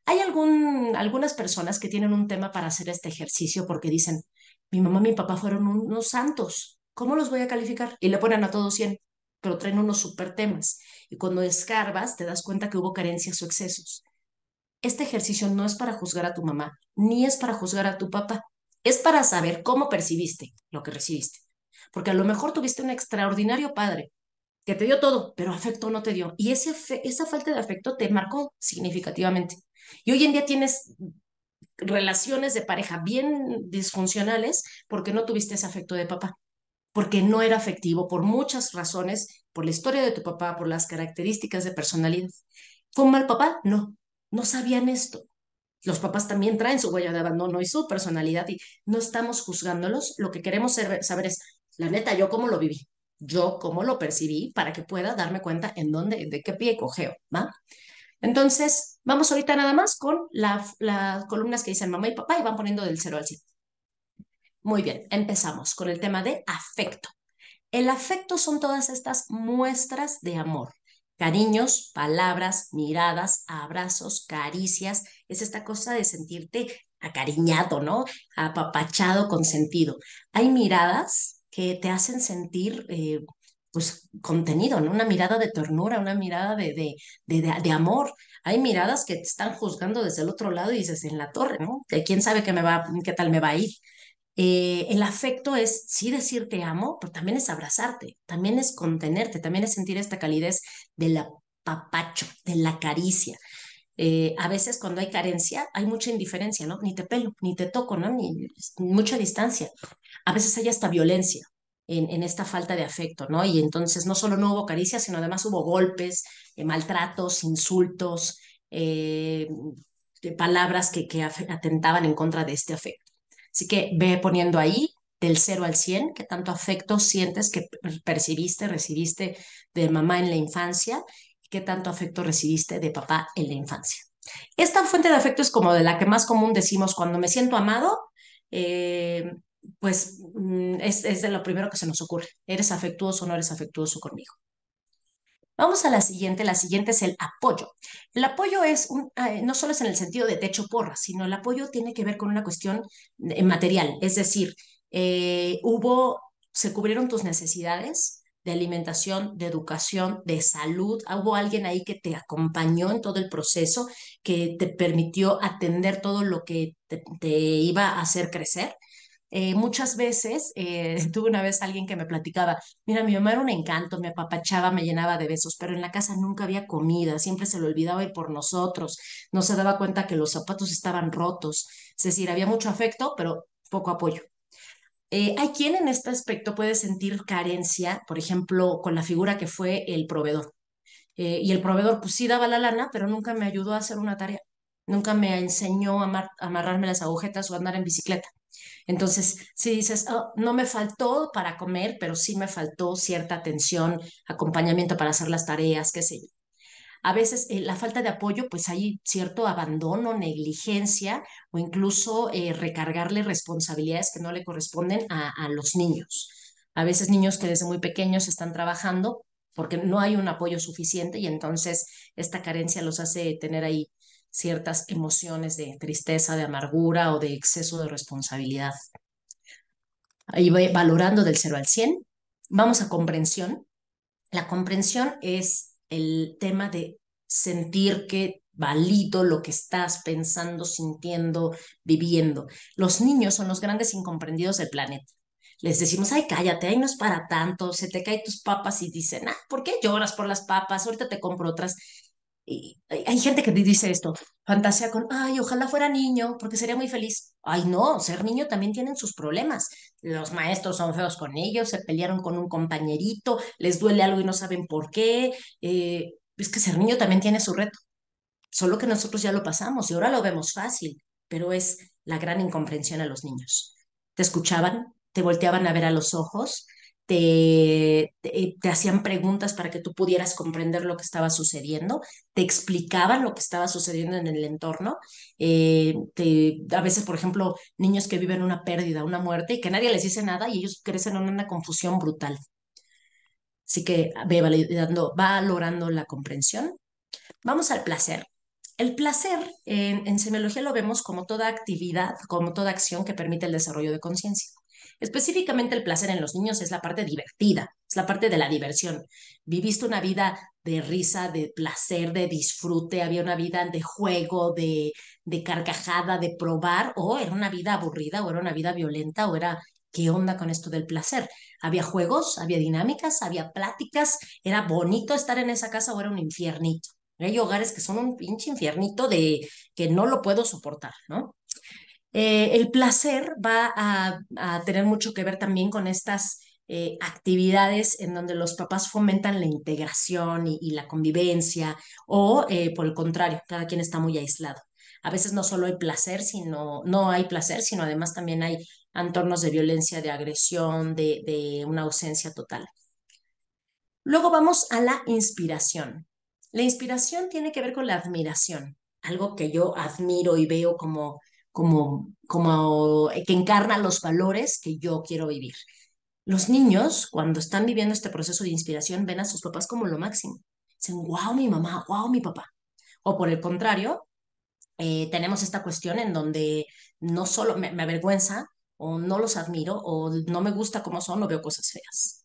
Hay algunas personas que tienen un tema para hacer este ejercicio porque dicen, mi mamá y mi papá fueron unos santos. ¿Cómo los voy a calificar? Y le ponen a todos 100, pero traen unos super temas. Y cuando escarbas, te das cuenta que hubo carencias o excesos. Este ejercicio no es para juzgar a tu mamá, ni es para juzgar a tu papá. Es para saber cómo percibiste lo que recibiste. Porque a lo mejor tuviste un extraordinario padre que te dio todo, pero afecto no te dio. Y esa falta de afecto te marcó significativamente. Y hoy en día tienes relaciones de pareja bien disfuncionales porque no tuviste ese afecto de papá, porque no era afectivo por muchas razones, por la historia de tu papá, por las características de personalidad. ¿Fue un mal papá? No, no sabían esto. Los papás también traen su huella de abandono y su personalidad y no estamos juzgándolos. Lo que queremos saber es, la neta, yo cómo lo viví, yo cómo lo percibí para que pueda darme cuenta en dónde, de qué pie cojeo, ¿va? Entonces, vamos ahorita nada más con las columnas que dicen mamá y papá y van poniendo del 0 al 100. Muy bien, empezamos con el tema de afecto. El afecto son todas estas muestras de amor. Cariños, palabras, miradas, abrazos, caricias. Es esta cosa de sentirte acariñado, ¿no? Apapachado, consentido. Hay miradas que te hacen sentir, pues, contenido, ¿no? Una mirada de ternura, una mirada de amor. Hay miradas que te están juzgando desde el otro lado y dices, en la torre, ¿no? De quién sabe qué tal me va a ir. El afecto es sí decir te amo, pero también es abrazarte, también es contenerte, también es sentir esta calidez del apapacho, de la caricia. A veces cuando hay carencia hay mucha indiferencia, ¿no? Ni te pelo, ni te toco, ¿no? Ni mucha distancia. A veces hay hasta violencia en esta falta de afecto, ¿no? Y entonces no solo no hubo caricias, sino además hubo golpes, maltratos, insultos, eh, palabras que atentaban en contra de este afecto. Así que ve poniendo ahí del 0 al 100 qué tanto afecto sientes que percibiste, recibiste de mamá en la infancia, y qué tanto afecto recibiste de papá en la infancia. Esta fuente de afecto es como de la que más común decimos cuando me siento amado, eh, pues es de lo primero que se nos ocurre. ¿Eres afectuoso o no eres afectuoso conmigo? Vamos a la siguiente. La siguiente es el apoyo. El apoyo no solo es en el sentido de techo porra, sino el apoyo tiene que ver con una cuestión material. Es decir, se cubrieron tus necesidades de alimentación, de educación, de salud. Hubo alguien ahí que te acompañó en todo el proceso, que te permitió atender todo lo que te iba a hacer crecer. Muchas veces tuve una vez alguien que me platicaba, mira, mi mamá era un encanto, me apapachaba, me llenaba de besos, pero en la casa nunca había comida, siempre se le olvidaba ir por nosotros, no se daba cuenta que los zapatos estaban rotos, es decir, había mucho afecto, pero poco apoyo. Hay quien en este aspecto puede sentir carencia, por ejemplo, con la figura que fue el proveedor. Y el proveedor, pues sí daba la lana, pero nunca me ayudó a hacer una tarea, nunca me enseñó a amarrarme las agujetas o a andar en bicicleta. Entonces, si dices, "Oh, no me faltó para comer, pero sí me faltó cierta atención, acompañamiento para hacer las tareas, qué sé yo". A veces la falta de apoyo, pues hay cierto abandono, negligencia o incluso recargarle responsabilidades que no le corresponden a los niños. A veces niños que desde muy pequeños están trabajando porque no hay un apoyo suficiente y entonces esta carencia los hace tener ahí ciertas emociones de tristeza, de amargura o de exceso de responsabilidad. Ahí voy valorando del 0 al 100. Vamos a comprensión. La comprensión es el tema de sentir que valido lo que estás pensando, sintiendo, viviendo. Los niños son los grandes incomprendidos del planeta. Les decimos, ay, cállate, ay, no es para tanto, se te caen tus papas y dicen, ah, ¿por qué lloras por las papas? Ahorita te compro otras. Y hay gente que dice esto, fantasea con, ay, ojalá fuera niño, porque sería muy feliz. Ay, no, ser niño también tienen sus problemas. Los maestros son feos con ellos, se pelearon con un compañerito, les duele algo y no saben por qué. Es que ser niño también tiene su reto, solo que nosotros ya lo pasamos y ahora lo vemos fácil, pero es la gran incomprensión a los niños. Te escuchaban, te volteaban a ver a los ojos, te hacían preguntas para que tú pudieras comprender lo que estaba sucediendo, te explicaban lo que estaba sucediendo en el entorno. A veces, por ejemplo, niños que viven una pérdida, una muerte y que nadie les dice nada y ellos crecen en una confusión brutal. Así que valorando la comprensión. Vamos al placer. El placer en semiología lo vemos como toda actividad, como toda acción que permite el desarrollo de conciencia. Específicamente el placer en los niños es la parte divertida, es la parte de la diversión. Viviste una vida de risa, de placer, de disfrute, había una vida de juego, de carcajada, de probar, o era una vida aburrida, o era una vida violenta, o era, ¿qué onda con esto del placer? Había juegos, había dinámicas, había pláticas, era bonito estar en esa casa o era un infiernito. Hay hogares que son un pinche infiernito de que no lo puedo soportar, ¿no? El placer va a tener mucho que ver también con estas actividades en donde los papás fomentan la integración y la convivencia o por el contrario, cada quien está muy aislado. A veces no solo hay placer, no hay placer, sino además también hay entornos de violencia, de agresión, de una ausencia total. Luego vamos a la inspiración. La inspiración tiene que ver con la admiración, algo que yo admiro y veo como que encarna los valores que yo quiero vivir. Los niños, cuando están viviendo este proceso de inspiración, ven a sus papás como lo máximo. Dicen, wow, mi mamá, wow, mi papá. O por el contrario, tenemos esta cuestión en donde no solo me avergüenza o no los admiro o no me gusta cómo son o veo cosas feas.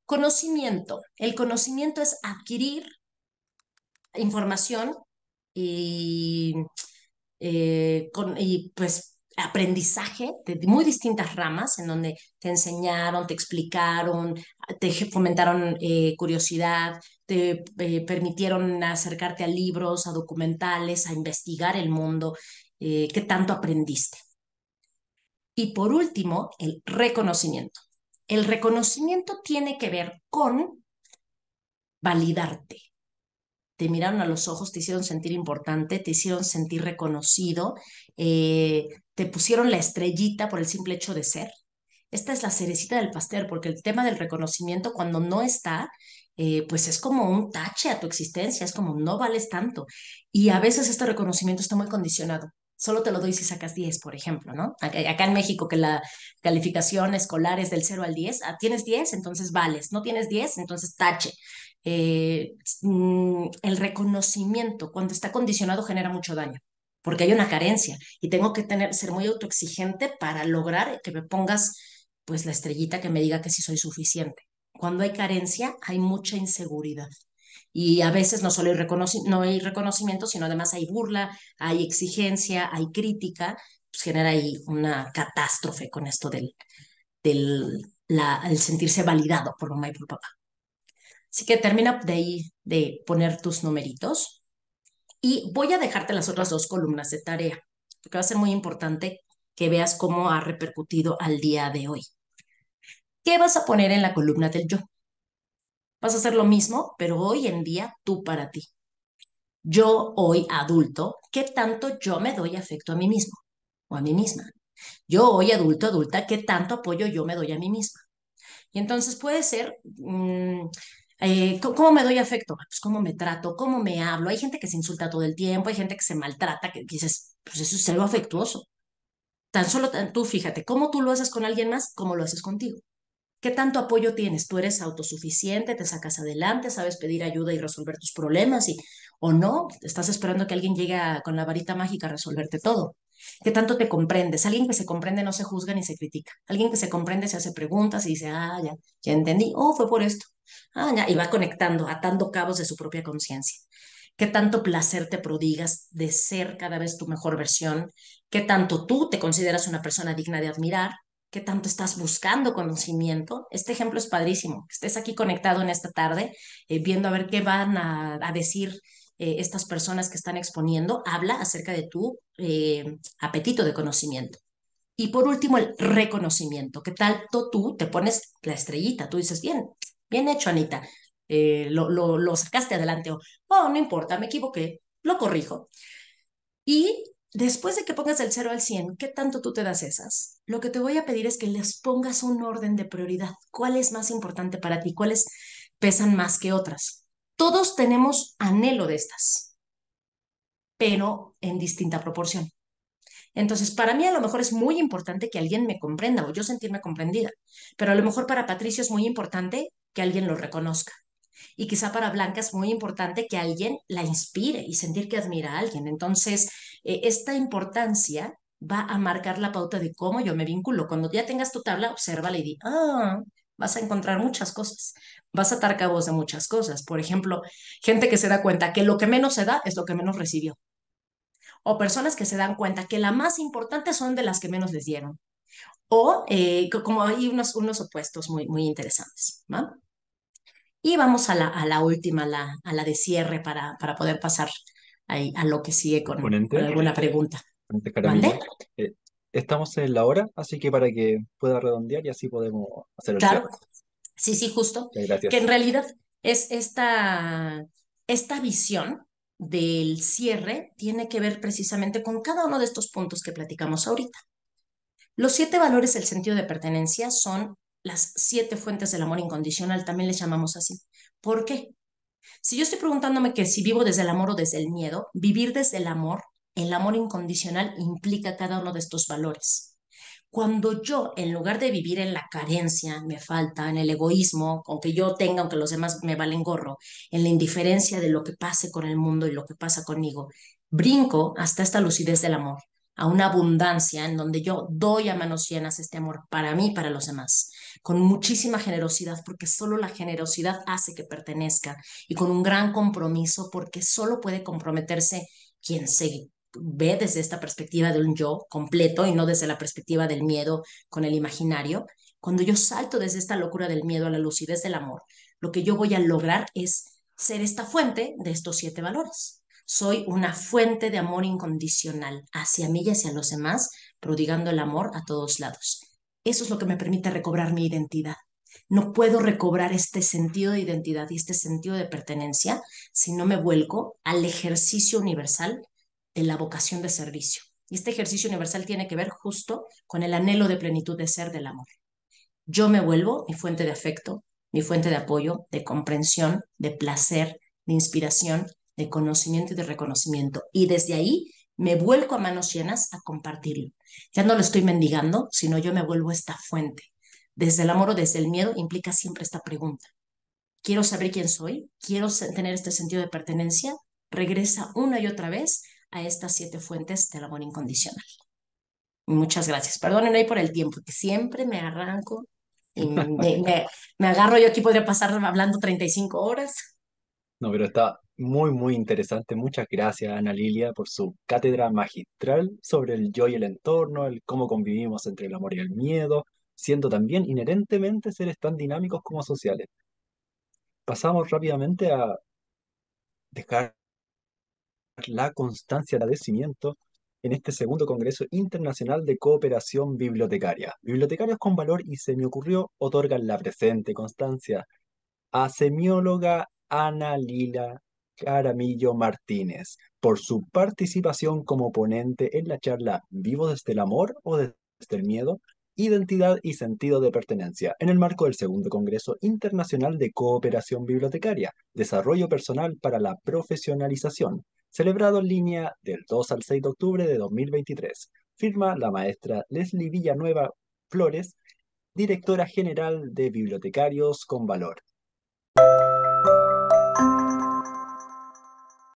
Conocimiento. El conocimiento es adquirir información y, y pues aprendizaje de muy distintas ramas en donde te enseñaron, te explicaron, te fomentaron curiosidad, te permitieron acercarte a libros, a documentales, a investigar el mundo, qué tanto aprendiste. Y por último, el reconocimiento. El reconocimiento tiene que ver con validarte. Te miraron a los ojos, te hicieron sentir importante, te hicieron sentir reconocido, te pusieron la estrellita por el simple hecho de ser. Esta es la cerecita del pastel, porque el tema del reconocimiento cuando no está, pues es como un tache a tu existencia, es como no vales tanto. Y a veces este reconocimiento está muy condicionado. Solo te lo doy si sacas 10, por ejemplo, ¿no? Acá en México, que la calificación escolar es del 0 al 10, tienes 10, entonces vales, no tienes 10, entonces tache. El reconocimiento, cuando está condicionado, genera mucho daño, porque hay una carencia y tengo que ser muy autoexigente para lograr que me pongas pues la estrellita que me diga que sí soy suficiente. Cuando hay carencia, hay mucha inseguridad. Y a veces no solo no hay reconocimiento, sino además hay burla, hay exigencia, hay crítica, pues genera ahí una catástrofe con esto el sentirse validado por mamá y por papá. Así que termina de ahí de poner tus numeritos y voy a dejarte las otras dos columnas de tarea, porque va a ser muy importante que veas cómo ha repercutido al día de hoy. ¿Qué vas a poner en la columna del yo? Vas a hacer lo mismo, pero hoy en día tú para ti. Yo hoy adulto, ¿qué tanto yo me doy afecto a mí mismo o a mí misma? Yo hoy adulto, adulta, ¿qué tanto apoyo yo me doy a mí misma? Y entonces puede ser, ¿cómo me doy afecto? Pues cómo me trato, cómo me hablo. Hay gente que se insulta todo el tiempo, hay gente que se maltrata, que dices, pues eso es cero afectuoso. Tan solo tú fíjate, cómo tú lo haces con alguien más, cómo lo haces contigo. ¿Qué tanto apoyo tienes? ¿Tú eres autosuficiente? ¿Te sacas adelante? ¿Sabes pedir ayuda y resolver tus problemas? ¿O no? ¿Estás esperando que alguien llegue con la varita mágica a resolverte todo? ¿Qué tanto te comprendes? Alguien que se comprende no se juzga ni se critica. Alguien que se comprende se hace preguntas y dice, ya entendí. Oh, fue por esto. Ya. Y va conectando, atando cabos de su propia conciencia. ¿Qué tanto placer te prodigas de ser cada vez tu mejor versión? ¿Qué tanto tú te consideras una persona digna de admirar? ¿Qué tanto estás buscando conocimiento? Este ejemplo es padrísimo. Que estés aquí conectado en esta tarde, viendo a ver qué van a decir estas personas que están exponiendo. Habla acerca de tu apetito de conocimiento. Y por último, el reconocimiento. ¿Qué tanto tú te pones la estrellita? Tú dices, bien, bien hecho, Anita. Lo sacaste adelante. O, oh, no importa, me equivoqué, lo corrijo. Y después de que pongas del 0 al 100, ¿qué tanto tú te das esas? Lo que te voy a pedir es que les pongas un orden de prioridad. ¿Cuál es más importante para ti? ¿Cuáles pesan más que otras? Todos tenemos anhelo de estas, pero en distinta proporción. Entonces, para mí a lo mejor es muy importante que alguien me comprenda o yo sentirme comprendida, pero a lo mejor para Patricio es muy importante que alguien lo reconozca. Y quizá para Blanca es muy importante que alguien la inspire y sentir que admira a alguien. Entonces, esta importancia va a marcar la pauta de cómo yo me vinculo. Cuando ya tengas tu tabla, obsérvala y di, vas a encontrar muchas cosas. Vas a atar cabos de muchas cosas. Por ejemplo, gente que se da cuenta que lo que menos se da es lo que menos recibió. O personas que se dan cuenta que la más importante son de las que menos les dieron. O como hay unos opuestos muy, muy interesantes, ¿no? Y vamos a la última, a la de cierre para poder pasar ahí a lo que sigue con Ponente, alguna pregunta. ponente ¿Mande? Jaramillo. eh, Estamos en la hora, así que para que pueda redondear y así podemos hacer el Claro, cierre. sí, sí, justo. Muchas Que en gracias. realidad es esta visión del cierre tiene que ver precisamente con cada uno de estos puntos que platicamos ahorita. Los 7 valores del sentido de pertenencia son las 7 fuentes del amor incondicional, también les llamamos así. ¿Por qué? Si yo estoy preguntándome que si vivo desde el amor o desde el miedo, vivir desde el amor incondicional implica cada uno de estos valores. Cuando yo, en lugar de vivir en la carencia, me falta, en el egoísmo, aunque yo tenga, aunque los demás me valen gorro, en la indiferencia de lo que pase con el mundo y lo que pasa conmigo, brinco hasta esta lucidez del amor, a una abundancia en donde yo doy a manos llenas este amor para mí y para los demás, con muchísima generosidad, porque solo la generosidad hace que pertenezca, y con un gran compromiso, porque solo puede comprometerse quien se ve desde esta perspectiva de un yo completo y no desde la perspectiva del miedo con el imaginario. Cuando yo salto desde esta locura del miedo a la lucidez del amor, lo que yo voy a lograr es ser esta fuente de estos 7 valores. Soy una fuente de amor incondicional hacia mí y hacia los demás, prodigando el amor a todos lados. Eso es lo que me permite recobrar mi identidad. No puedo recobrar este sentido de identidad y este sentido de pertenencia si no me vuelco al ejercicio universal de la vocación de servicio. Y este ejercicio universal tiene que ver justo con el anhelo de plenitud de ser del amor. Yo me vuelvo mi fuente de afecto, mi fuente de apoyo, de comprensión, de placer, de inspiración, de conocimiento y de reconocimiento. Y desde ahí me vuelco a manos llenas a compartirlo. Ya no lo estoy mendigando, sino yo me vuelvo esta fuente. Desde el amor o desde el miedo implica siempre esta pregunta. Quiero saber quién soy, quiero tener este sentido de pertenencia. Regresa una y otra vez a estas 7 fuentes del amor incondicional. Muchas gracias. Perdónenme ahí por el tiempo, que siempre me arranco y me agarro. Yo aquí podría pasar hablando 35 horas. No, pero está muy, muy interesante. Muchas gracias, Ana Lilia, por su cátedra magistral sobre el yo y el entorno, el cómo convivimos entre el amor y el miedo, siendo también inherentemente seres tan dinámicos como sociales. Pasamos rápidamente a dejar la constancia de agradecimiento en este segundo Congreso Internacional de Cooperación Bibliotecaria. Bibliotecarios con valor y se me ocurrió otorgan la presente constancia a semióloga Ana Lila Caramillo Martínez por su participación como ponente en la charla ¿Vivo desde el amor o desde el miedo? Identidad y sentido de pertenencia, en el marco del segundo Congreso Internacional de Cooperación Bibliotecaria, Desarrollo Personal para la Profesionalización, celebrado en línea del 2 al 6 de octubre de 2023. Firma la maestra Leslie Villanueva Flores, directora general de Bibliotecarios con Valor.